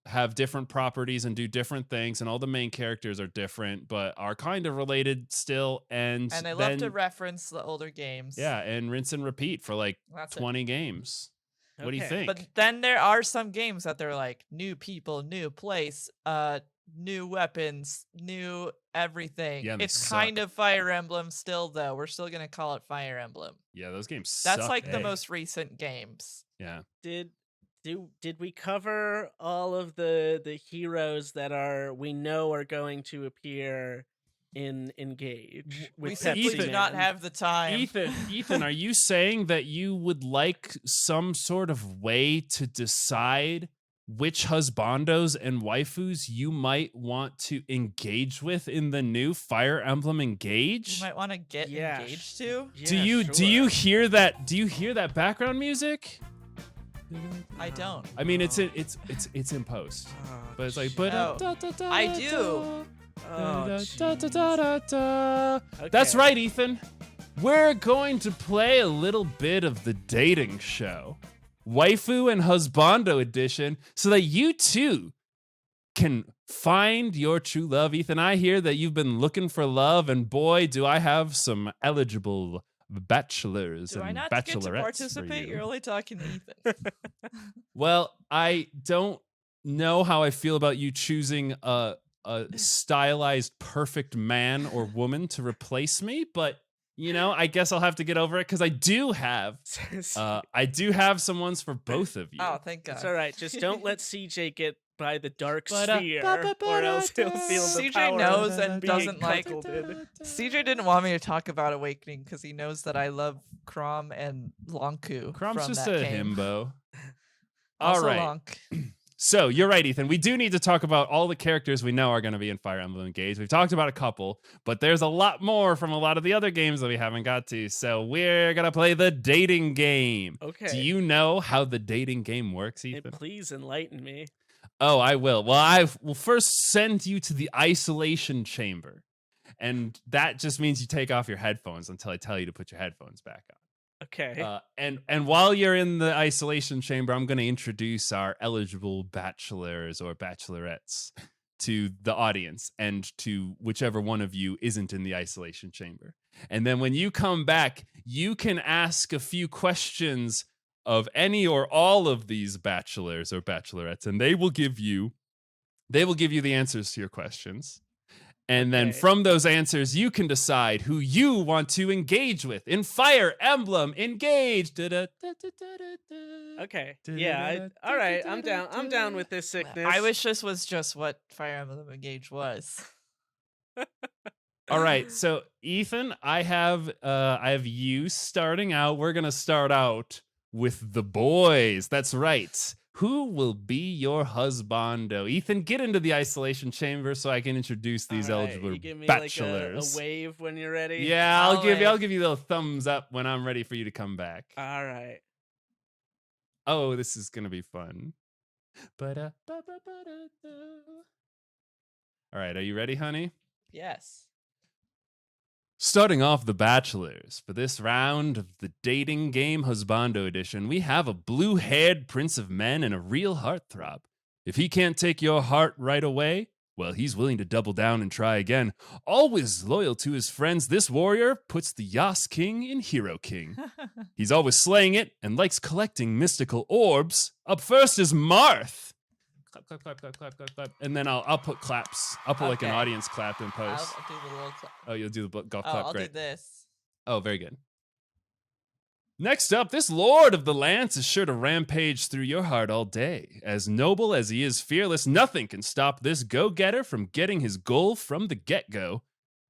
have different properties and do different things, and all the main characters are different, but are kind of related still. And they then, love to reference the older games. yeah, and rinse and repeat for like That's it. 20 games. What do you Okay. think? But then there are some games that they're like new people, new place, new weapons, new everything. Yeah, and they it's suck. kind of Fire Emblem still, though. We're still gonna call it Fire Emblem. Yeah, those games That's suck, like the eh? most recent games. Yeah. Did we cover all of the heroes that we know are going to appear in Engage? We with simply Pepsi do not Man? have the time. Ethan, are you saying that you would like some sort of way to decide which husbandos and waifus you might want to engage with in the new Fire Emblem Engage? You might want to get Yeah. engaged to. Yeah, do you sure. hear that? Do you hear that background music? I don't. I mean, it's in post, Oh, but it's like, shit. but I do. Oh, That's Okay. right, Ethan. We're going to play a little bit of the dating show, Waifu and Husbando edition, so that you too can find your true love. Ethan, I hear that you've been looking for love, and boy, do I have some eligible bachelors Do I and not get to bachelorettes participate? for you. You're only talking to Ethan. Well, I don't know how I feel about you choosing a stylized perfect man or woman to replace me, but you know, I guess I'll have to get over it because I do have some ones for both of you. Oh, thank God. It's all right. Just don't let CJ get by the dark Ba-da, sphere, ba-ba-ba-da-da. or else he'll feel the CJ power knows of and being doesn't like- cuckolded. CJ didn't want me to talk about Awakening because he knows that I love Crom and Lonku. Crom's from just that a game. himbo. Also All right. Lonk. So you're right, Ethan. We do need to talk about all the characters we know are going to be in Fire Emblem Engage. We've talked about a couple, but there's a lot more from a lot of the other games that we haven't got to. So we're going to play the dating game. Okay. Do you know how the dating game works, And Ethan? please enlighten me. Oh, I will. Well, I will first send you to the isolation chamber. And that just means you take off your headphones until I tell you to put your headphones back on. Okay. And while you're in the isolation chamber, I'm going to introduce our eligible bachelors or bachelorettes to the audience and to whichever one of you isn't in the isolation chamber. And then when you come back, you can ask a few questions of any or all of these bachelors or bachelorettes, and they will give you the answers to your questions. And then Okay. from those answers, you can decide who you want to engage with in Fire Emblem Engage. Okay. Yeah. All right. I'm down. I'm down with this sickness. I wish this was just what Fire Emblem Engage was. All right, so Ethan, I have you starting out. We're gonna start out with the boys. That's right. Who will be your husbando? Ethan, get into the isolation chamber so I can introduce these All right, eligible you give me bachelors. like a wave when you're ready. Yeah, I'll give you a little thumbs up when I'm ready for you to come back. All right. Oh, this is gonna be fun. All right, are you ready, honey? Yes. Starting off the bachelors, for this round of the dating game Husbando edition, we have a blue-haired prince of men and a real heartthrob. If he can't take your heart right away, well, he's willing to double down and try again. Always loyal to his friends, this warrior puts the Yas King in Hero King. He's always slaying it and likes collecting mystical orbs. Up first is Marth. clap, clap, clap, clap, clap, clap, clap. And then I'll put claps. I'll put like an Okay. audience clap in post. I'll do the little clap. Oh, you'll do the golf Oh, clap. I'll Great. do this. Oh, very good. Next up, this Lord of the Lance is sure to rampage through your heart all day. As noble as he is fearless, nothing can stop this go-getter from getting his goal from the get-go.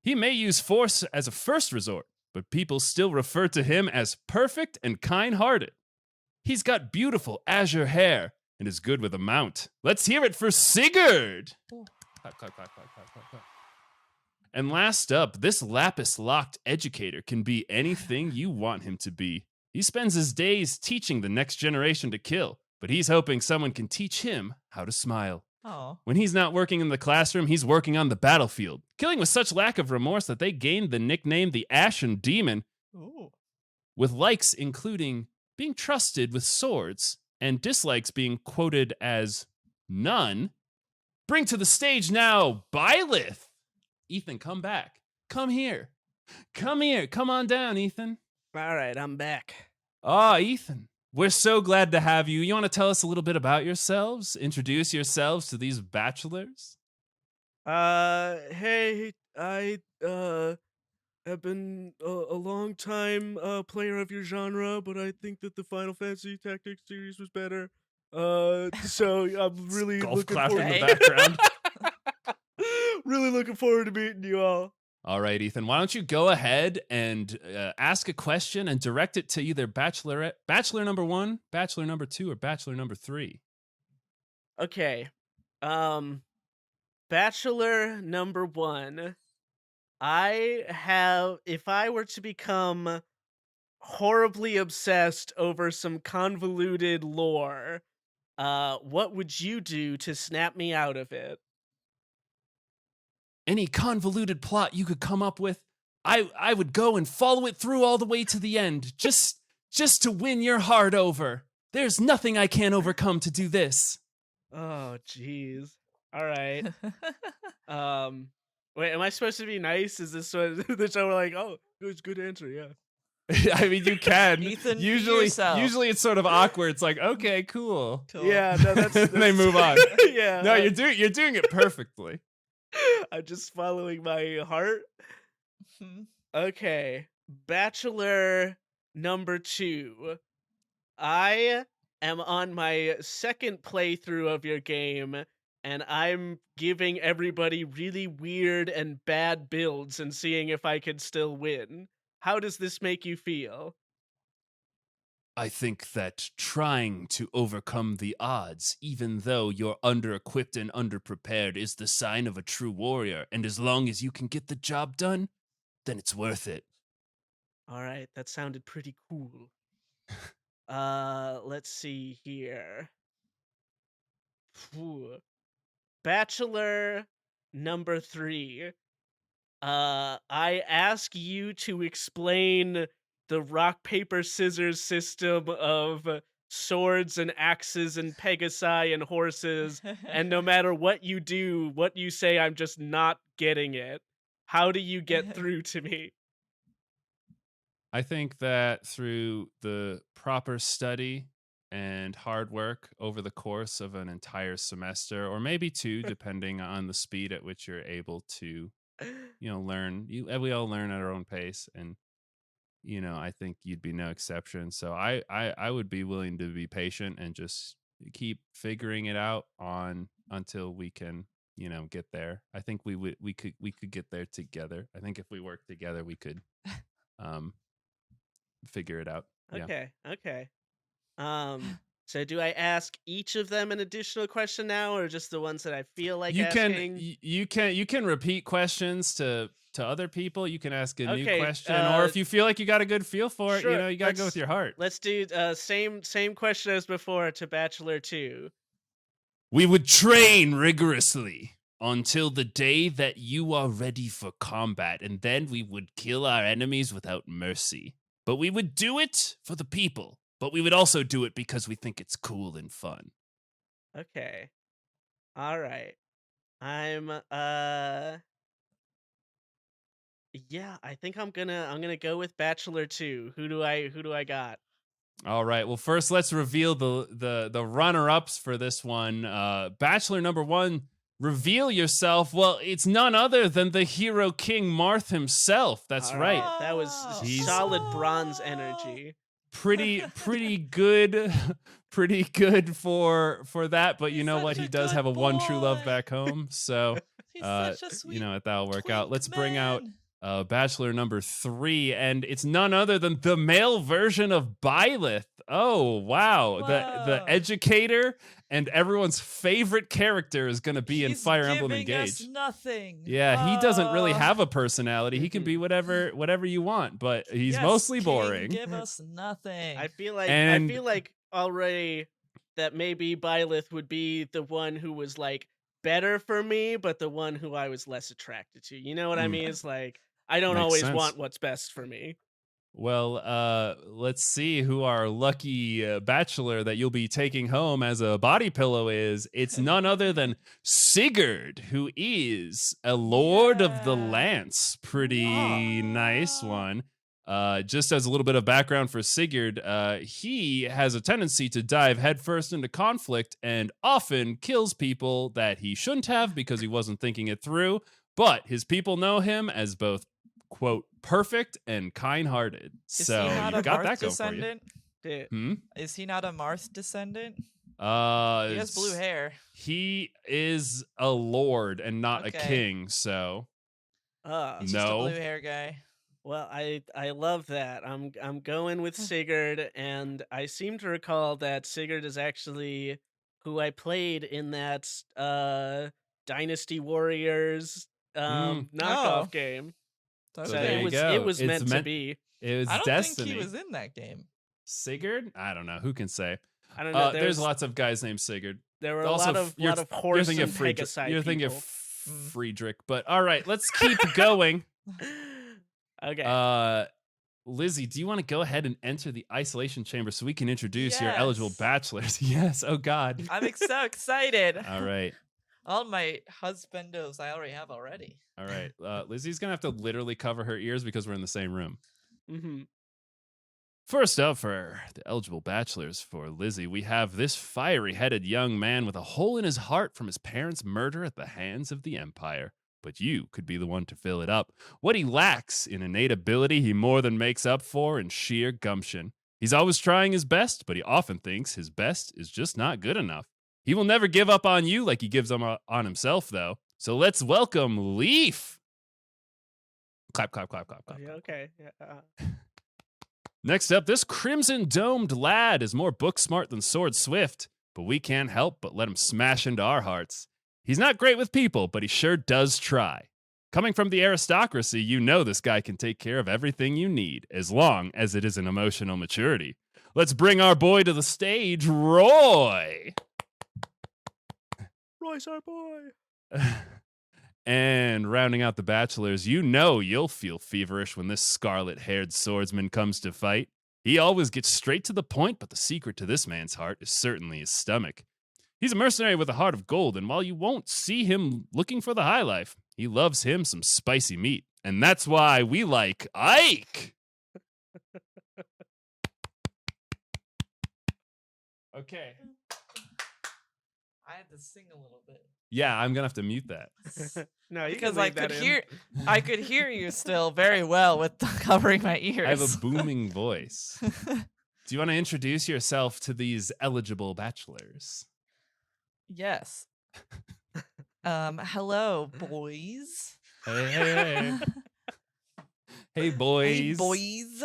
He may use force as a first resort, but people still refer to him as perfect and kind-hearted. He's got beautiful azure hair and is good with a mount. Let's hear it for Sigurd! Clap, clap, clap, clap, clap, clap, clap. And last up, this lapis-locked educator can be anything you want him to be. He spends his days teaching the next generation to kill, but he's hoping someone can teach him how to smile. Oh. When he's not working in the classroom, he's working on the battlefield, killing with such lack of remorse that they gained the nickname the Ashen Demon, Ooh. with likes including being trusted with swords and dislikes being quoted as none. Bring to the stage now, Byleth! Ethan, come back. Come here. Come here. Come on down, Ethan. All right, I'm back. Ah, Ethan, we're so glad to have you. You want to tell us a little bit about yourselves? Introduce yourselves to these bachelors? Hey, I have been a long time player of your genre, but I think that the Final Fantasy Tactics series was better. So I'm really Golf looking clap in forward. the Okay. background. Really looking forward to meeting you all. All right, Ethan, why don't you go ahead and ask a question and direct it to either bachelor number 1, bachelor number 2, or bachelor number 3. Okay. Bachelor number 1. If I were to become horribly obsessed over some convoluted lore, what would you do to snap me out of it? Any convoluted plot you could come up with, I would go and follow it through all the way to the end, just to win your heart over. There's nothing I can't overcome to do this. Oh, jeez. All right. Wait, am I supposed to be nice? Is this what the show? We're like, oh, good answer, yeah. I mean, you can. Ethan, be usually yourself. it's sort of awkward. It's like, okay, cool. Cool. Yeah, no, that's And they move on. Yeah. No, you're doing it perfectly. I'm just following my heart. Hmm. Okay. Bachelor number 2. I am on my second playthrough of your game, and I'm giving everybody really weird and bad builds and seeing if I can still win. How does this make you feel? I think that trying to overcome the odds, even though you're under-equipped and underprepared, is the sign of a true warrior. And as long as you can get the job done, then it's worth it. All right, that sounded pretty cool. Let's see here. Phew. Bachelor number 3. I ask you to explain the rock, paper, scissors system of swords and axes and pegasi and horses, and no matter what you do, what you say, I'm just not getting it. How do you get through to me? I think that through the proper study and hard work over the course of an entire semester, or maybe 2, depending on the speed at which you're able to, learn. We all learn at our own pace, and I think you'd be no exception. So I would be willing to be patient and just keep figuring it out until we can get there. I think we could get there together. I think if we work together, we could figure it out. Yeah. Okay. So do I ask each of them an additional question now, or just the ones that I feel like asking? You can repeat questions to other people. You can ask a new Okay, question, or if you feel like you got a good feel for it, sure, you got to go with your heart. Let's do same question as before to Bachelor 2. We would train rigorously until the day that you are ready for combat, and then we would kill our enemies without mercy. But we would do it for the people, but we would also do it because we think it's cool and fun. Okay. All right. I'm yeah, I think I'm gonna go with Bachelor 2. Who do I got? All right. Well, first let's reveal the runner-ups for this one. Bachelor number 1, reveal yourself. Well, it's none other than the hero king Marth himself. That's All right. That was He's- solid bronze energy. Pretty good pretty good for that, but you He's know what? such He a does good have a one true love boy. back home. So He's such a sweet you know what, that'll work out. twink Let's bring out man. Bachelor number 3, and it's none other than the male version of Byleth. Oh wow, the Whoa. educator and everyone's favorite character is going to be in He's Fire Emblem giving us Engage. nothing. Yeah, he doesn't really Oh. have a personality. He can be whatever you want, but he's Yes, mostly King, boring. Give us nothing. I feel like And- already that maybe Byleth would be the one who was like better for me, but the one who I was less attracted to. You know what I Mm. mean? It's like I don't Makes always sense. want what's best for me. Well, let's see who our lucky bachelor that you'll be taking home as a body pillow is. It's none other than Sigurd, who is a Lord of the Yeah. Lance. Pretty nice one. Just as a little bit of background for Sigurd, he has a tendency to dive headfirst into conflict and often kills people that he shouldn't have because he wasn't thinking it through. But his people know him as both, quote, perfect and kind-hearted. Is So he not you a got Marth that going for you. descendant? Dude, Hmm? Is he not a Marth descendant? He He has blue hair. He is a lord and not a Okay. king, so He's just a No. blue hair guy. well, I love that. I'm going with Sigurd, and I seem to recall that Sigurd is actually who I played in that Dynasty Warriors knockoff Oh. game. So So there it you was go. it was It's meant to meant- be. it was I don't destiny. think he was in that game. Sigurd? I don't know. Who can say? I don't know. There's lots of guys named Sigurd. There were Also, a lot you're of horse thinking and of Pegasi You're thinking of people. Friedrich, but all right, let's keep going. Okay. Lizzie, do you want to go ahead and enter the isolation chamber so we can introduce your eligible Yes. bachelors? Yes. Oh God. I'm so excited. All right. All my husbandos I already have already. All right. Lizzie's gonna have to literally cover her ears because we're in the same room. Mm-hmm. First up for the eligible bachelors for Lizzie, we have this fiery-headed young man with a hole in his heart from his parents' murder at the hands of the Empire. But you could be the one to fill it up. What he lacks in innate ability, he more than makes up for in sheer gumption. He's always trying his best, but he often thinks his best is just not good enough. He will never give up on you like he gives up on himself, though. So let's welcome Leaf. Clap, clap, clap, clap, clap. Yeah, okay. Yeah. Next up, this crimson-domed lad is more book-smart than sword-swift, but we can't help but let him smash into our hearts. He's not great with people, but he sure does try. Coming from the aristocracy, you know this guy can take care of everything you need, as long as it is an emotional maturity. Let's bring our boy to the stage, Roy! Roy's our boy. And rounding out the bachelors, you know you'll feel feverish when this scarlet-haired swordsman comes to fight. He always gets straight to the point, but the secret to this man's heart is certainly his stomach. He's a mercenary with a heart of gold, and while you won't see him looking for the high life, he loves him some spicy meat. And that's why we like Ike! Okay. I had to sing a little bit. Yeah, I'm gonna have to mute that. No, you Because can I leave that could in. hear I could hear you still very well with covering my ears. I have a booming voice. Do you want to introduce yourself to these eligible bachelors? Yes. Hello, boys. Hey, hey, hey. Hey, boys. Hey, boys.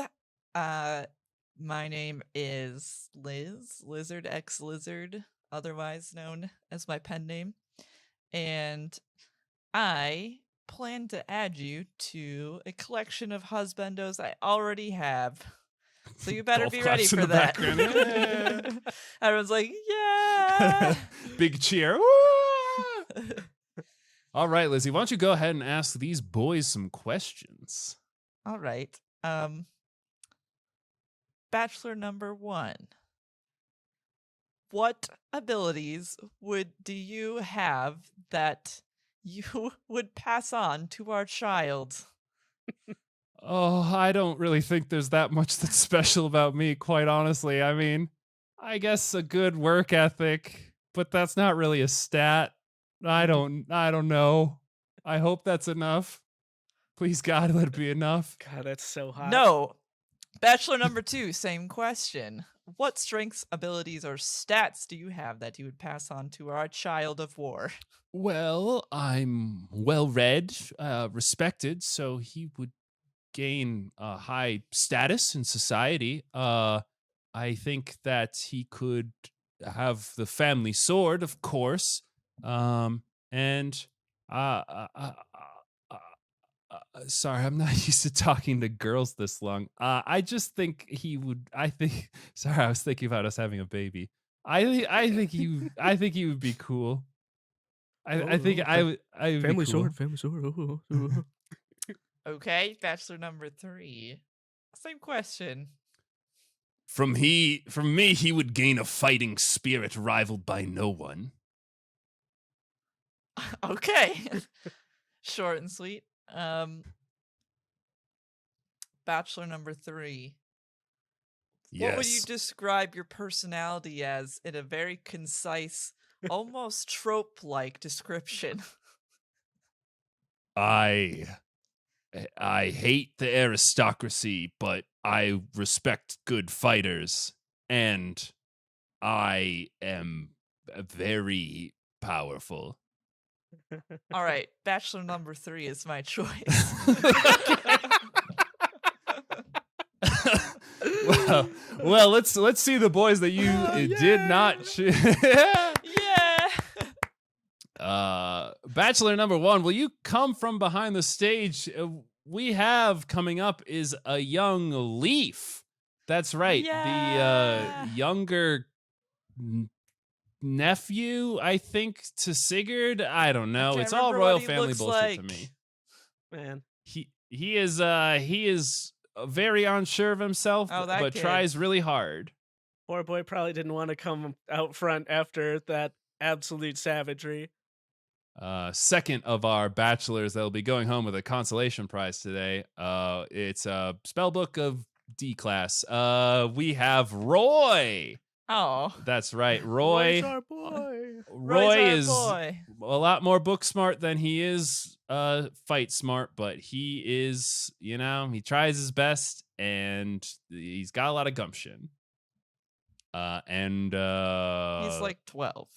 My name is Liz, LizardxLizard, otherwise known as my pen name. And I plan to add you to a collection of husbandos I already have. So you better Golf be ready claps in for the that. background. Everyone's like, yeah. Big cheer. Woo! All right, Lizzie, why don't you go ahead and ask these boys some questions? All right. Bachelor number 1. What abilities do you have that you would pass on to our child? Oh, I don't really think there's that much that's special about me, quite honestly. I mean, I guess a good work ethic, but that's not really a stat. I don't know. I hope that's enough. Please God, let it be enough. God, that's so hot. No. Bachelor number 2, same question. What strengths, abilities, or stats do you have that you would pass on to our child of war? Well, I'm well read, respected, so he would gain a high status in society. I think that he could have the family sword, of course. And uh, uh, uh, sorry, I'm not used to talking to girls this long. I just think he would. I think. Sorry, I was thinking about us having a baby. I think he would be cool. I think I would. I would Family be cool. sword, family sword. Ooh. Okay, bachelor number 3. Same question. From me, he would gain a fighting spirit rivaled by no one. Okay. Short and sweet. Bachelor number 3. What would you Yes. describe your personality as in a very concise, almost trope-like description? I hate the aristocracy, but I respect good fighters, and I am very powerful. All right, bachelor number 3 is my choice. well, let's see the boys that you did not choose. Yeah. Bachelor number 1, will you come from behind the stage? We have coming up is a young Leaf. That's right. Yeah. The younger nephew, I think, to Sigurd. I don't know. can't It's all remember royal what he family looks bullshit to like. me. Man. He is very unsure of himself, Oh, that but kid. tries really hard. Poor boy probably didn't want to come out front after that absolute savagery. Second of our bachelors that'll be going home with a consolation prize today. It's a spell book of D class. We have Roy. Oh. That's right, Roy's Roy. our boy. Roy Roy's is our boy. a lot more book smart than he is fight smart, but he is, he tries his best and he's got a lot of gumption. He's like 12.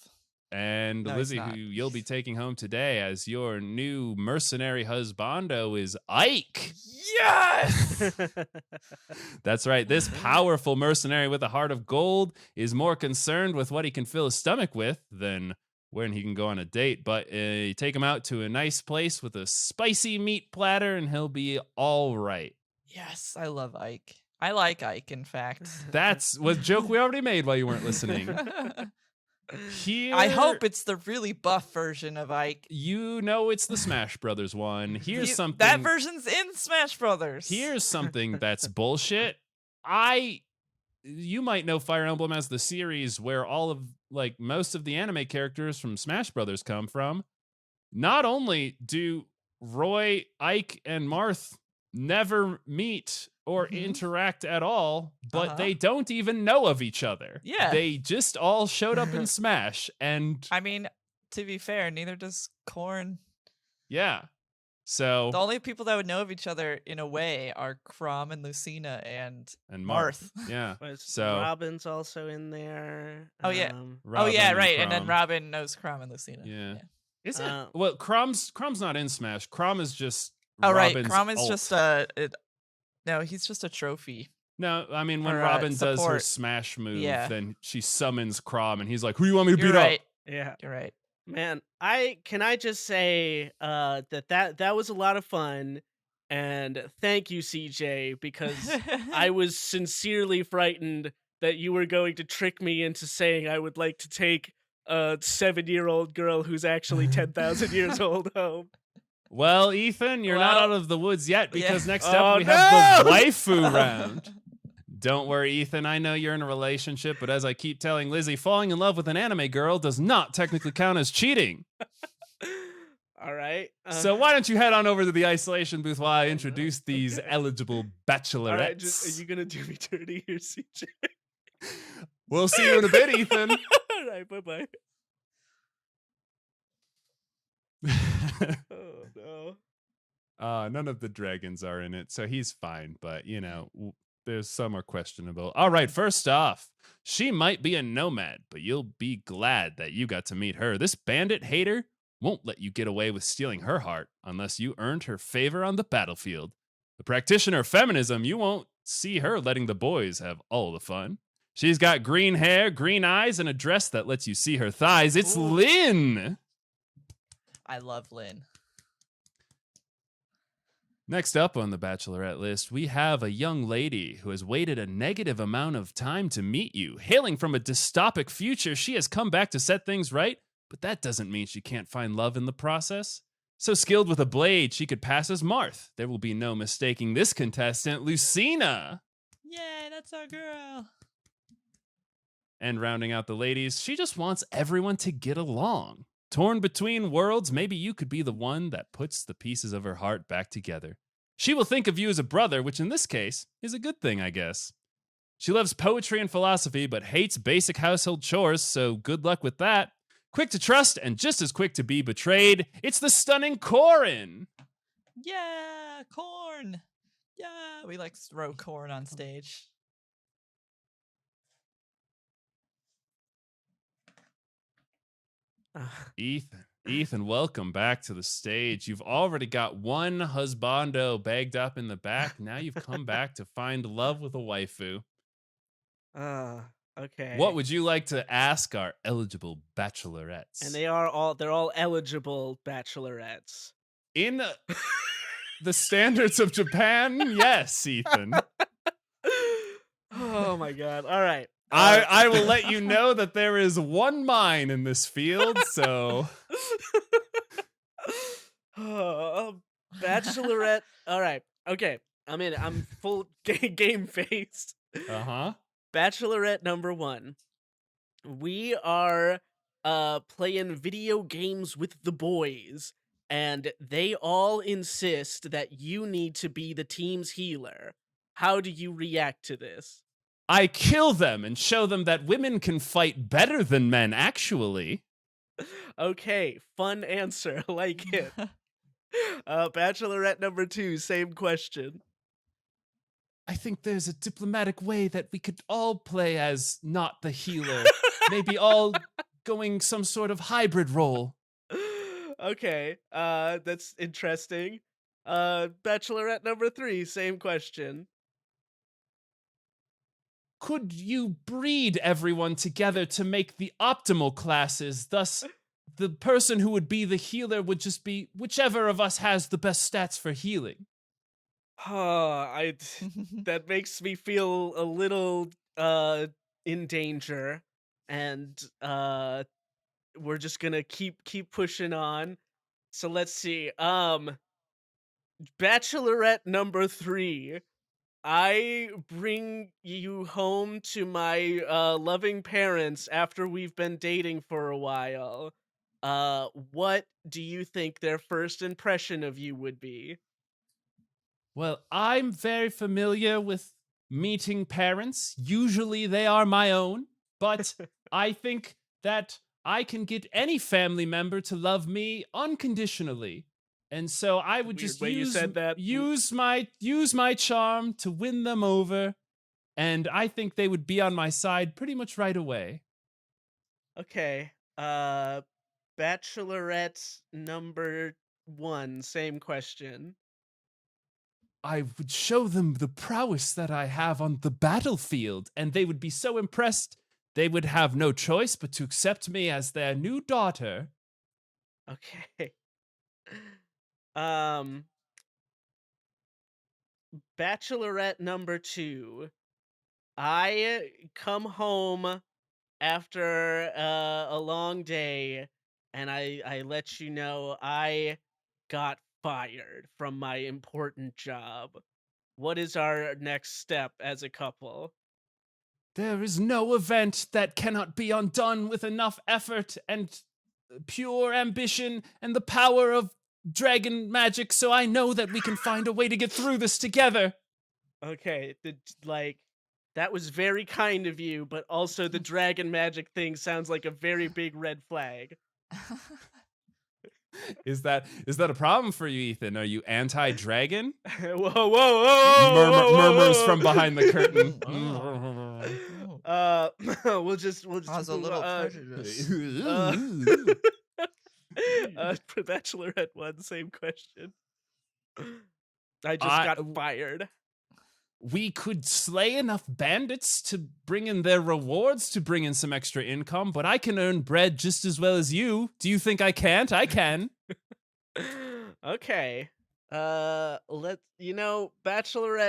And No, he's Lizzie, not. who you'll be taking home today as your new mercenary husbando is Ike. Yes! That's right. This powerful mercenary with a heart of gold is more concerned with what he can fill his stomach with than when he can go on a date. But you take him out to a nice place with a spicy meat platter and he'll be all right. Yes, I love Ike. I like Ike, in fact. That's a joke we already made while you weren't listening. Here, I hope it's the really buff version of Ike. It's the Smash Brothers one. Here's something. That version's in Smash Brothers. Here's something that's bullshit. You might know Fire Emblem as the series where most of the anime characters from Smash Brothers come from. Not only do Roy, Ike, and Marth never meet or interact at all, but they don't even know of each other. Yeah. They just all showed up in Smash, and I mean, to be fair, neither does Korn. yeah. So The only people that would know of each other in a way are Crom and Lucina and Marth. Yeah. Was So Robin's also in there. Oh, yeah. Robin yeah, and right. And then Crom. Robin knows Crom and Lucina. Yeah. Is it? Well, Crom's not in Smash. Crom is just Oh, right. Robin's Crom is ult. just no, he's just a trophy. No, I mean when or, Robin does her support. smash move, Yeah. then she summons Crom, and he's like, "Who you want me to You're beat right. up?" Yeah. You're right. Man, I just say that was a lot of fun, and thank you, CJ, because I was sincerely frightened that you were going to trick me into saying I would like to take a 7-year-old girl who's actually 10,000 years old home. Well, Ethan, you're not Well, out of the woods yet because yeah. next Oh, up we have the no! waifu round. Don't worry, Ethan. I know you're in a relationship, but as I keep telling Lizzie, falling in love with an anime girl does not technically count as cheating. All right. So why don't you head on over to the isolation booth while I introduce these Okay. eligible All bachelorettes. right. Are you gonna do me dirty here, CJ? We'll see you in a bit, Ethan. All right. Bye. Oh no. None of the dragons are in it, so he's fine. But, you know, there's some are questionable. All right, first off, she might be a nomad, but you'll be glad that you got to meet her. This bandit hater won't let you get away with stealing her heart unless you earned her favor on the battlefield. The practitioner of feminism, you won't see her letting the boys have all the fun. She's got green hair, green eyes, and a dress that lets you see her thighs. It's Ooh. Lynn. I love Lynn. Next up on the bachelorette list, we have a young lady who has waited a negative amount of time to meet you. Hailing from a dystopic future, she has come back to set things right, but that doesn't mean she can't find love in the process. So skilled with a blade, she could pass as Marth. There will be no mistaking this contestant, Lucina. Yay, that's our girl. And rounding out the ladies, she just wants everyone to get along. Torn between worlds, maybe you could be the one that puts the pieces of her heart back together. She will think of you as a brother, which in this case is a good thing, I guess. She loves poetry and philosophy, but hates basic household chores, so good luck with that. Quick to trust and just as quick to be betrayed, it's the stunning Corin. Yeah, corn. Yeah, we like throw corn on stage. Ethan, welcome back to the stage. You've already got one husbando bagged up in the back. Now you've come back to find love with a waifu. Okay. What would you like to ask our eligible bachelorettes? And they're all eligible bachelorettes. In the standards of Japan, yes, Ethan. Oh my god. All right. I will let you know that there is one mine in this field, so bachelorette. All right. Okay. I'm full game face. Bachelorette number 1. We are playing video games with the boys, and they all insist that you need to be the team's healer. How do you react to this? I kill them and show them that women can fight better than men, actually. Okay, fun answer. Like it. Bachelorette number 2, same question. I think there's a diplomatic way that we could all play as not the healer. Maybe all going some sort of hybrid role. Okay, that's interesting. Bachelorette number 3, same question. Could you breed everyone together to make the optimal classes? Thus, the person who would be the healer would just be whichever of us has the best stats for healing. That makes me feel a little in danger, and we're just gonna keep pushing on. So let's see. Bachelorette number 3. I bring you home to my loving parents after we've been dating for a while. What do you think their first impression of you would be? Well, I'm very familiar with meeting parents. Usually they are my own, but I think that I can get any family member to love me unconditionally. And so I would just use my charm to win them over, and I think they would be on my side pretty much right away. Okay. Bachelorette number 1, same question. I would show them the prowess that I have on the battlefield, and they would be so impressed they would have no choice but to accept me as their new daughter. Okay. Bachelorette number 2. I come home after a long day, and I let you know I got fired from my important job. What is our next step as a couple? There is no event that cannot be undone with enough effort and pure ambition and the power of dragon magic, so I know that we can find a way to get through this together. Okay, that was very kind of you, but also the dragon magic thing sounds like a very big red flag. Is that a problem for you, Ethan? Are you anti-dragon? Whoa, whoa, whoa, whoa, Murmurs from behind the curtain. We'll just Cause a move little on. prejudice. For Bachelorette 1, same question. I just got fired. We could slay enough bandits to bring in their rewards to bring in some extra income, but I can earn bread just as well as you. Do you think I can't? I can. Okay. Bachelorette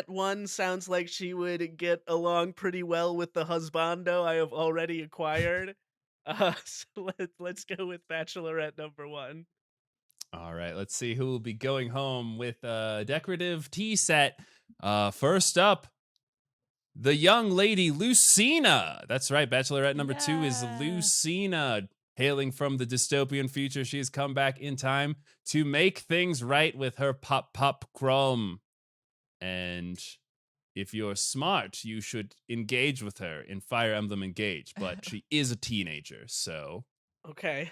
1 sounds like she would get along pretty well with the husbando I have already acquired. So let's go with Bachelorette number 1. All right, let's see who will be going home with a decorative tea set. First up, the young lady Lucina. That's right, Bachelorette number 2 is Lucina. Hailing from the dystopian future, she has come back in time to make things right with her pop chrome. And if you're smart, you should engage with her in Fire Emblem Engage, but she is a teenager, so... Okay.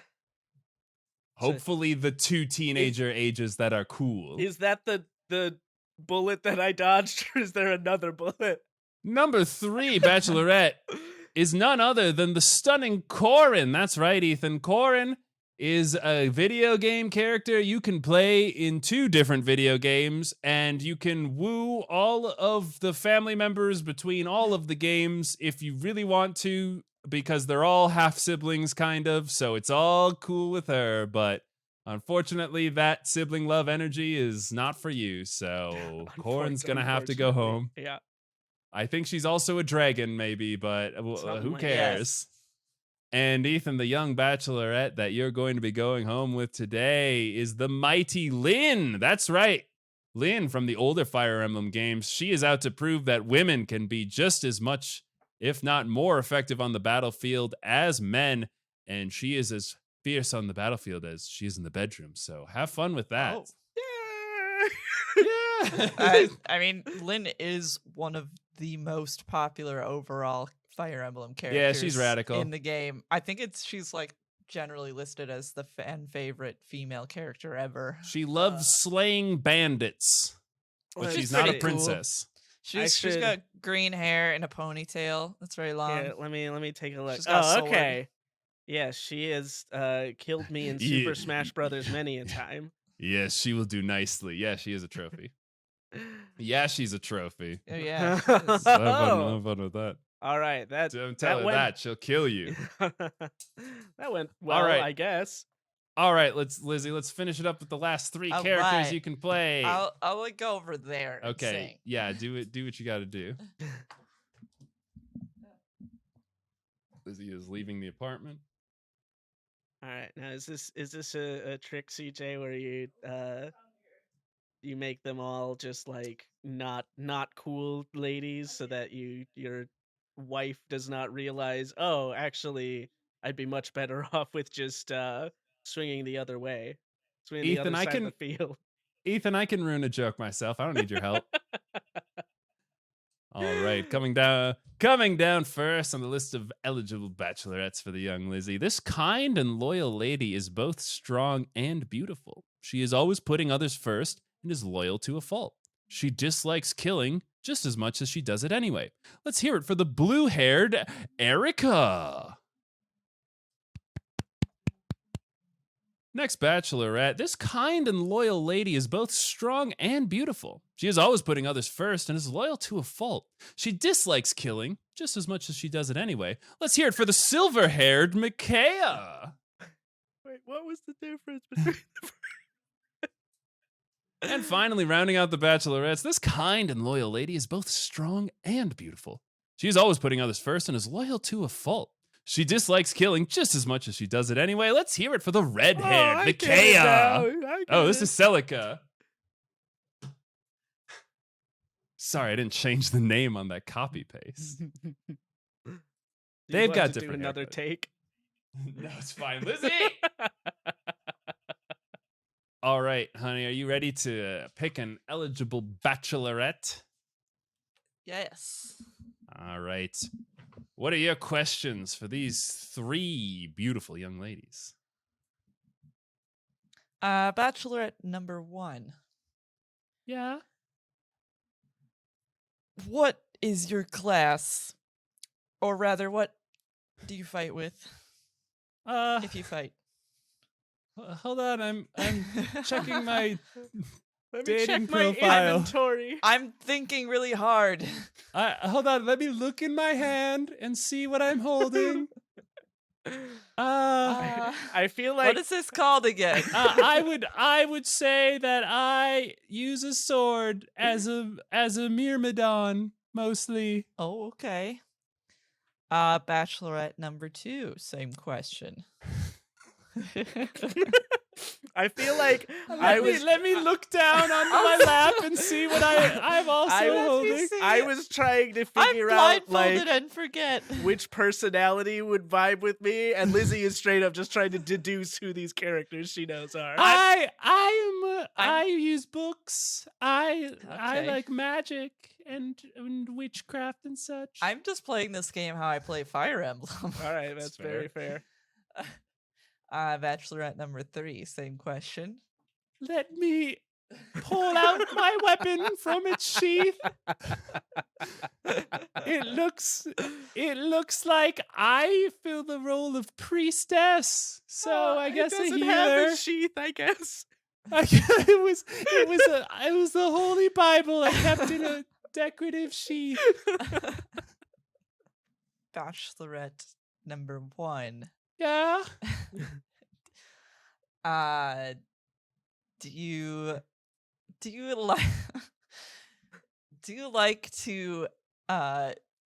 Hopefully the 2 teenager ages that are cool. Is that the bullet that I dodged, or is there another bullet? Number 3, Bachelorette, is none other than the stunning Corin. That's right, Ethan. Corin is a video game character you can play in 2 different video games, and you can woo all of the family members between all of the games if you really want to, because they're all half-siblings, kind of, so it's all cool with her, but unfortunately, that sibling love energy is not for you, so Corin's gonna have to go home. Yeah. I think she's also a dragon, maybe, but who cares? And Ethan, the young bachelorette that you're going to be going home with today is the mighty Lynn. That's right. Lynn from the older Fire Emblem games. She is out to prove that women can be just as much, if not more effective on the battlefield as men. And she is as fierce on the battlefield as she is in the bedroom. So have fun with that. Oh. Yeah. I mean, Lynn is one of the most popular overall Fire Emblem characters. Yeah, she's radical in the game. I think she's like generally listed as the fan favorite female character ever. She loves slaying bandits, but she's not a princess. Cool. She's got green hair and a ponytail. That's very long. Yeah, let me take a look. Oh, okay. Yeah, she has killed me in Super Smash Brothers many a time. Yes, she will do nicely. Yeah, she is a trophy. Yeah, she's a tropy. Oh, yeah. Have fun with that. All right, don't tell her that. She'll kill you. That went well, all right. I guess. All right, Lizzie, let's finish it up with the last 3 characters you can play. I'll like go over there. Okay. And sing. Yeah, do what you got to do. Lizzie is leaving the apartment. All right, now is this a trick, CJ, where you make them all just like not cool ladies, so that your wife does not realize, oh, actually, I'd be much better off with just swinging the other way, swinging Ethan, the other side of the field. Ethan, I can ruin a joke myself. I don't need your help. All right, coming down first on the list of eligible bachelorettes for the young Lizzie. This kind and loyal lady is both strong and beautiful. She is always putting others first and is loyal to a fault. She dislikes killing just as much as she does it anyway. Let's hear it for the blue-haired Erica. Next bachelorette, this kind and loyal lady is both strong and beautiful. She is always putting others first and is loyal to a fault. She dislikes killing just as much as she does it anyway. Let's hear it for the silver-haired Micaiah. Wait, what was the difference between the And finally, rounding out the bachelorettes, this kind and loyal lady is both strong and beautiful. She is always putting others first and is loyal to a fault. She dislikes killing just as much as she does it anyway. Let's hear it for the red-haired Micaiah. Oh, this is Celica. Sorry, I didn't change the name on that copy paste. They've got different another haircuts. take. No, it's fine. Lizzie! All right, honey, are you ready to pick an eligible bachelorette? Yes. All right. What are your questions for these 3 beautiful young ladies? Bachelorette number 1. Yeah. What is your class? Or rather, what do you fight with? If you fight. Hold on, I'm checking my Let me dating check my profile. inventory. I'm thinking really hard. Hold on, let me look in my hand and see what I'm holding. I feel like What is this called again? I would say that I use a sword as a myrmidon mostly. Oh, okay. Bachelorette number 2, same question. I feel like Let me look down onto my lap and see what I'm also holding. I was trying to I'm figure out blindfolded and forget. which personality would vibe with me, and Lizzie is straight up just trying to deduce who these characters she knows are. I use books. I like magic and witchcraft and such. I'm just playing this game how I play Fire Emblem. All right, that's very fair. Bachelorette number 3, same question. Let me pull out my weapon from its sheath. It looks like I fill the role of priestess. So I guess it doesn't a have healer. a sheath, I guess. It was the Holy Bible I kept in a decorative sheath. Bachelorette number 1. Yeah. Do you like to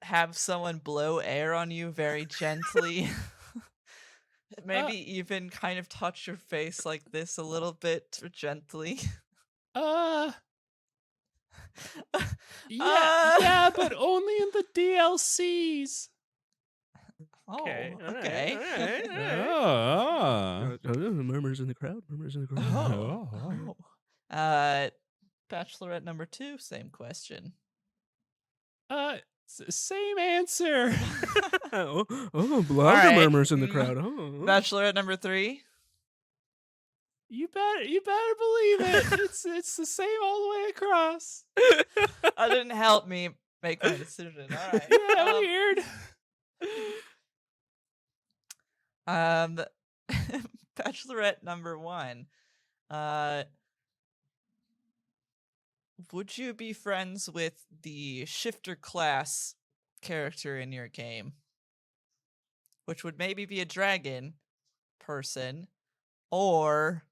have someone blow air on you very gently? Maybe even kind of touch your face like this a little bit gently. Yeah, but only in the DLCs. Okay. Murmurs in the crowd. Bachelorette number 2, same question. Same answer. Blood murmurs in the crowd. Bachelorette number 3. You better believe it. It's the same all the way across. That didn't help me make my decision. All right. Yeah, weird. Bachelorette number 1. Would you be friends with the shifter class character in your game? Which would maybe be a dragon person, or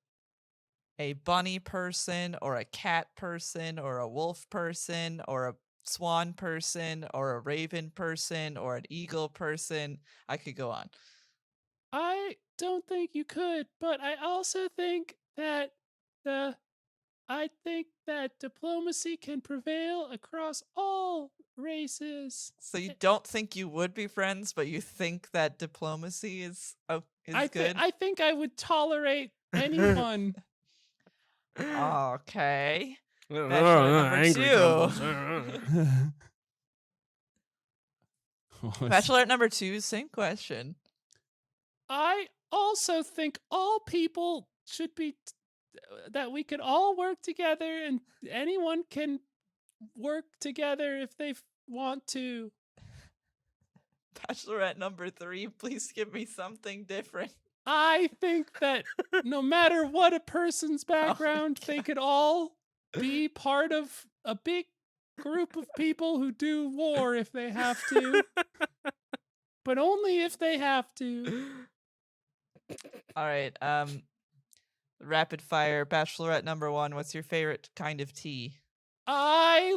a bunny person, or a cat person, or a wolf person, or a swan person, or a raven person, or an eagle person. I could go on. I don't think you could, but I also think that diplomacy can prevail across all races. So you don't think you would be friends, but you think that diplomacy is good? I think I would tolerate anyone. Okay. Bachelorette number 2, same question. I also think all people should be that we could all work together, and anyone can work together if they want to. Bachelorette number 3, please give me something different. I think that no matter what a person's background, they could all be part of a big group of people who do war if they have to. But only if they have to. All right, rapid fire. Bachelorette number 1, what's your favorite kind of tea? I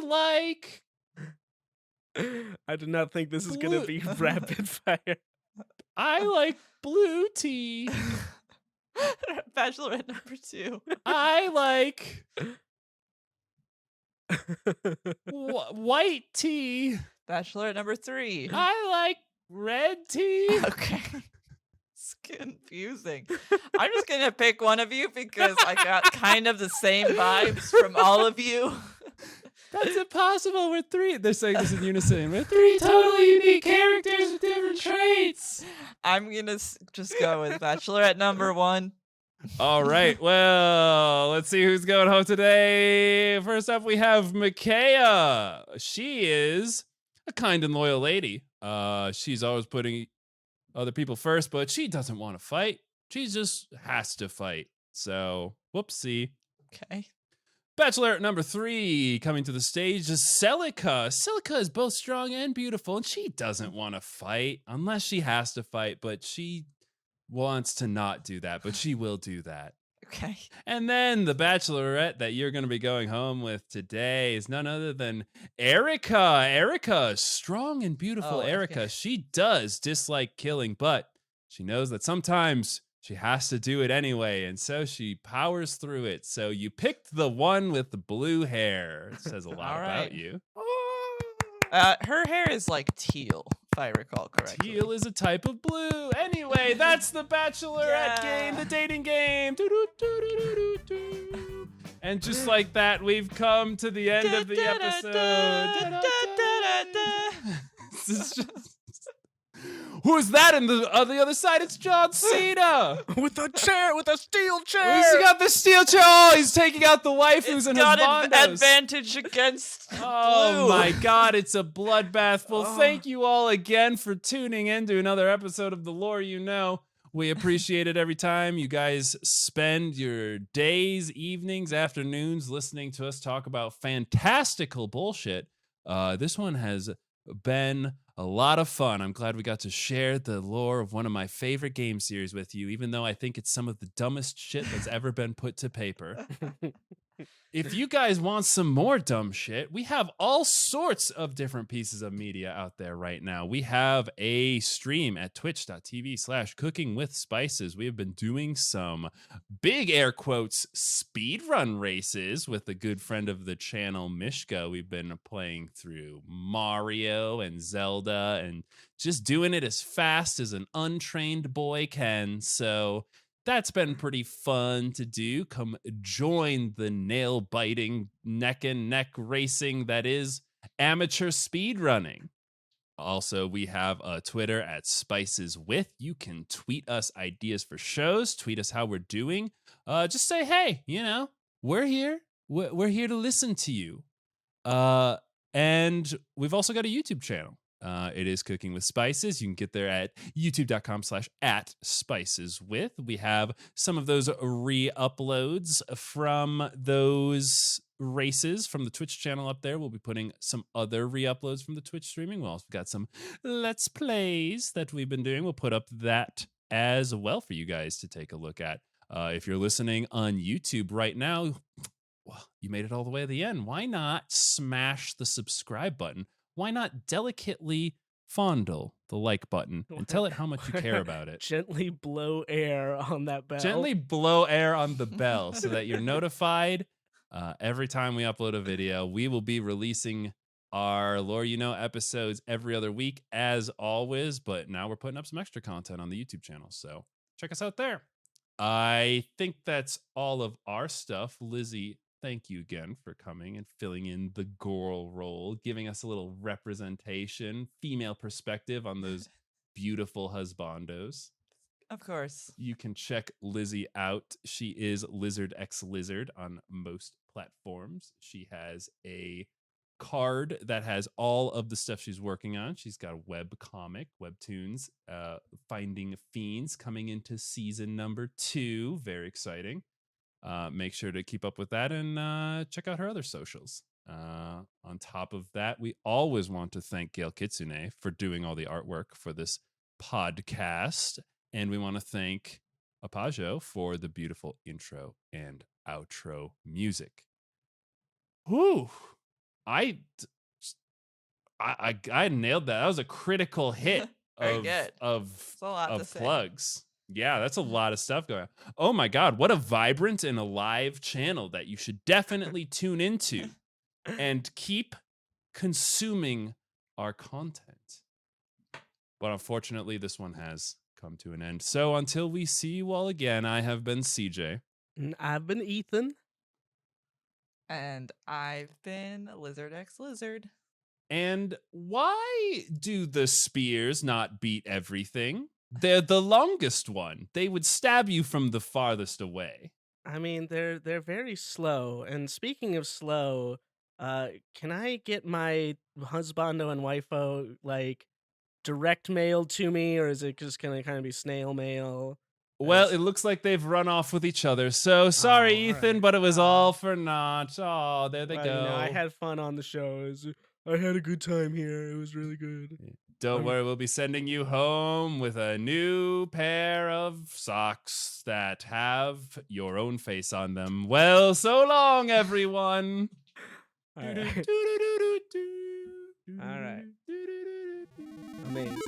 did not think this is going to be rapid fire. I like blue tea. Bachelorette number 2. I like white tea. Bachelorette number 3. I like red tea. Okay. It's confusing. I'm just gonna pick one of you because I got kind of the same vibes from all of you. That's impossible. We're three. They're saying this in unison. We're three totally unique characters with different traits. I'm gonna just go with Bachelorette number 1. All right. Well, let's see who's going home today. First up, we have Micaiah. She is a kind and loyal lady. She's always putting other people first, but she doesn't want to fight. She just has to fight. So, whoopsie. Okay. Bachelorette number 3 coming to the stage is Celica. Celica is both strong and beautiful, and she doesn't want to fight unless she has to fight, but she wants to not do that, but she will do that. Okay. And then the Bachelorette that you're going to be going home with today is none other than Erica. Erica, strong and beautiful Erica. Okay. She does dislike killing, but she knows that sometimes she has to do it anyway, and so she powers through it. So you picked the one with the blue hair. It says a lot about you. Her hair is like teal, if I recall correctly. Teal is a type of blue. Anyway, that's the Bachelorette game, the dating game. Doo-doo-doo-doo-doo-doo. And just like that, we've come to the end of the episode. This is just... Who's that on the other side? It's John Cena with a chair, with a steel chair. He's got the steel chair. Oh, he's taking out the waifus and got husbandos. Advantage against Oh blue. my God, it's a bloodbath. Well, thank you all again for tuning in to another episode of The Lore You Know. We appreciate it every time you guys spend your days, evenings, afternoons listening to us talk about fantastical bullshit. This one has been a lot of fun. I'm glad we got to share the lore of one of my favorite game series with you, even though I think it's some of the dumbest shit that's ever been put to paper. If you guys want some more dumb shit, we have all sorts of different pieces of media out there right now. We have a stream at twitch.tv/cookingwithspices. We have been doing some big air quotes speedrun races with a good friend of the channel, Mishka. We've been playing through Mario and Zelda and just doing it as fast as an untrained boy can. So that's been pretty fun to do. Come join the nail-biting, neck-and-neck racing that is amateur speedrunning. Also, we have a Twitter at SpicesWith. You can tweet us ideas for shows, tweet us how we're doing. Just say, hey, we're here. We're here to listen to you. And we've also got a YouTube channel. It is Cooking with Spices. You can get there at youtube.com/@spiceswith. We have some of those re-uploads from those races from the Twitch channel up there. We'll be putting some other re-uploads from the Twitch streaming. We've also got some Let's Plays that we've been doing. We'll put up that as well for you guys to take a look at. If you're listening on YouTube right now, well, you made it all the way to the end. Why not smash the subscribe button? Why not delicately fondle the like button and tell it how much you care about it? Gently blow air on that bell. Gently blow air on the bell so that you're notified every time we upload a video. We will be releasing our Lore You Know episodes every other week, as always, but now we're putting up some extra content on the YouTube channel, so check us out there. I think that's all of our stuff. Lizzie, thank you again for coming and filling in the girl role, giving us a little representation, female perspective on those beautiful husbandos. Of course. You can check Lizzie out. She is LizardxLizard on most platforms. She has a card that has all of the stuff she's working on. She's got a web comic, webtoons, Finding Fiends coming into season number 2. Very exciting. Make sure to keep up with that and check out her other socials. On top of that, we always want to thank Gail Kitsune for doing all the artwork for this podcast. And we want to thank Apajo for the beautiful intro and outro music. Whew. I nailed that. That was a critical hit of plugs. Yeah, that's a lot of stuff going on. Oh my God, what a vibrant and alive channel that you should definitely tune into and keep consuming our content. But unfortunately, this one has come to an end. So until we see you all again, I have been CJ. And I've been Ethan. And I've been LizardxLizard. And why do the spears not beat everything? They're the longest one. They would stab you from the farthest away. I mean, they're very slow. And speaking of slow, can I get my husbando and waifu like direct mail to me, or is it just gonna kind of be snail mail? Well, it looks like they've run off with each other. So sorry, Ethan, right. but it was all for naught. Oh, there they Well, go. you know, I had fun on the show. I had a good time here. It was really good. Don't worry, we'll be sending you home with a new pair of socks that have your own face on them. Well, so long, everyone. All right. All right. Amazing.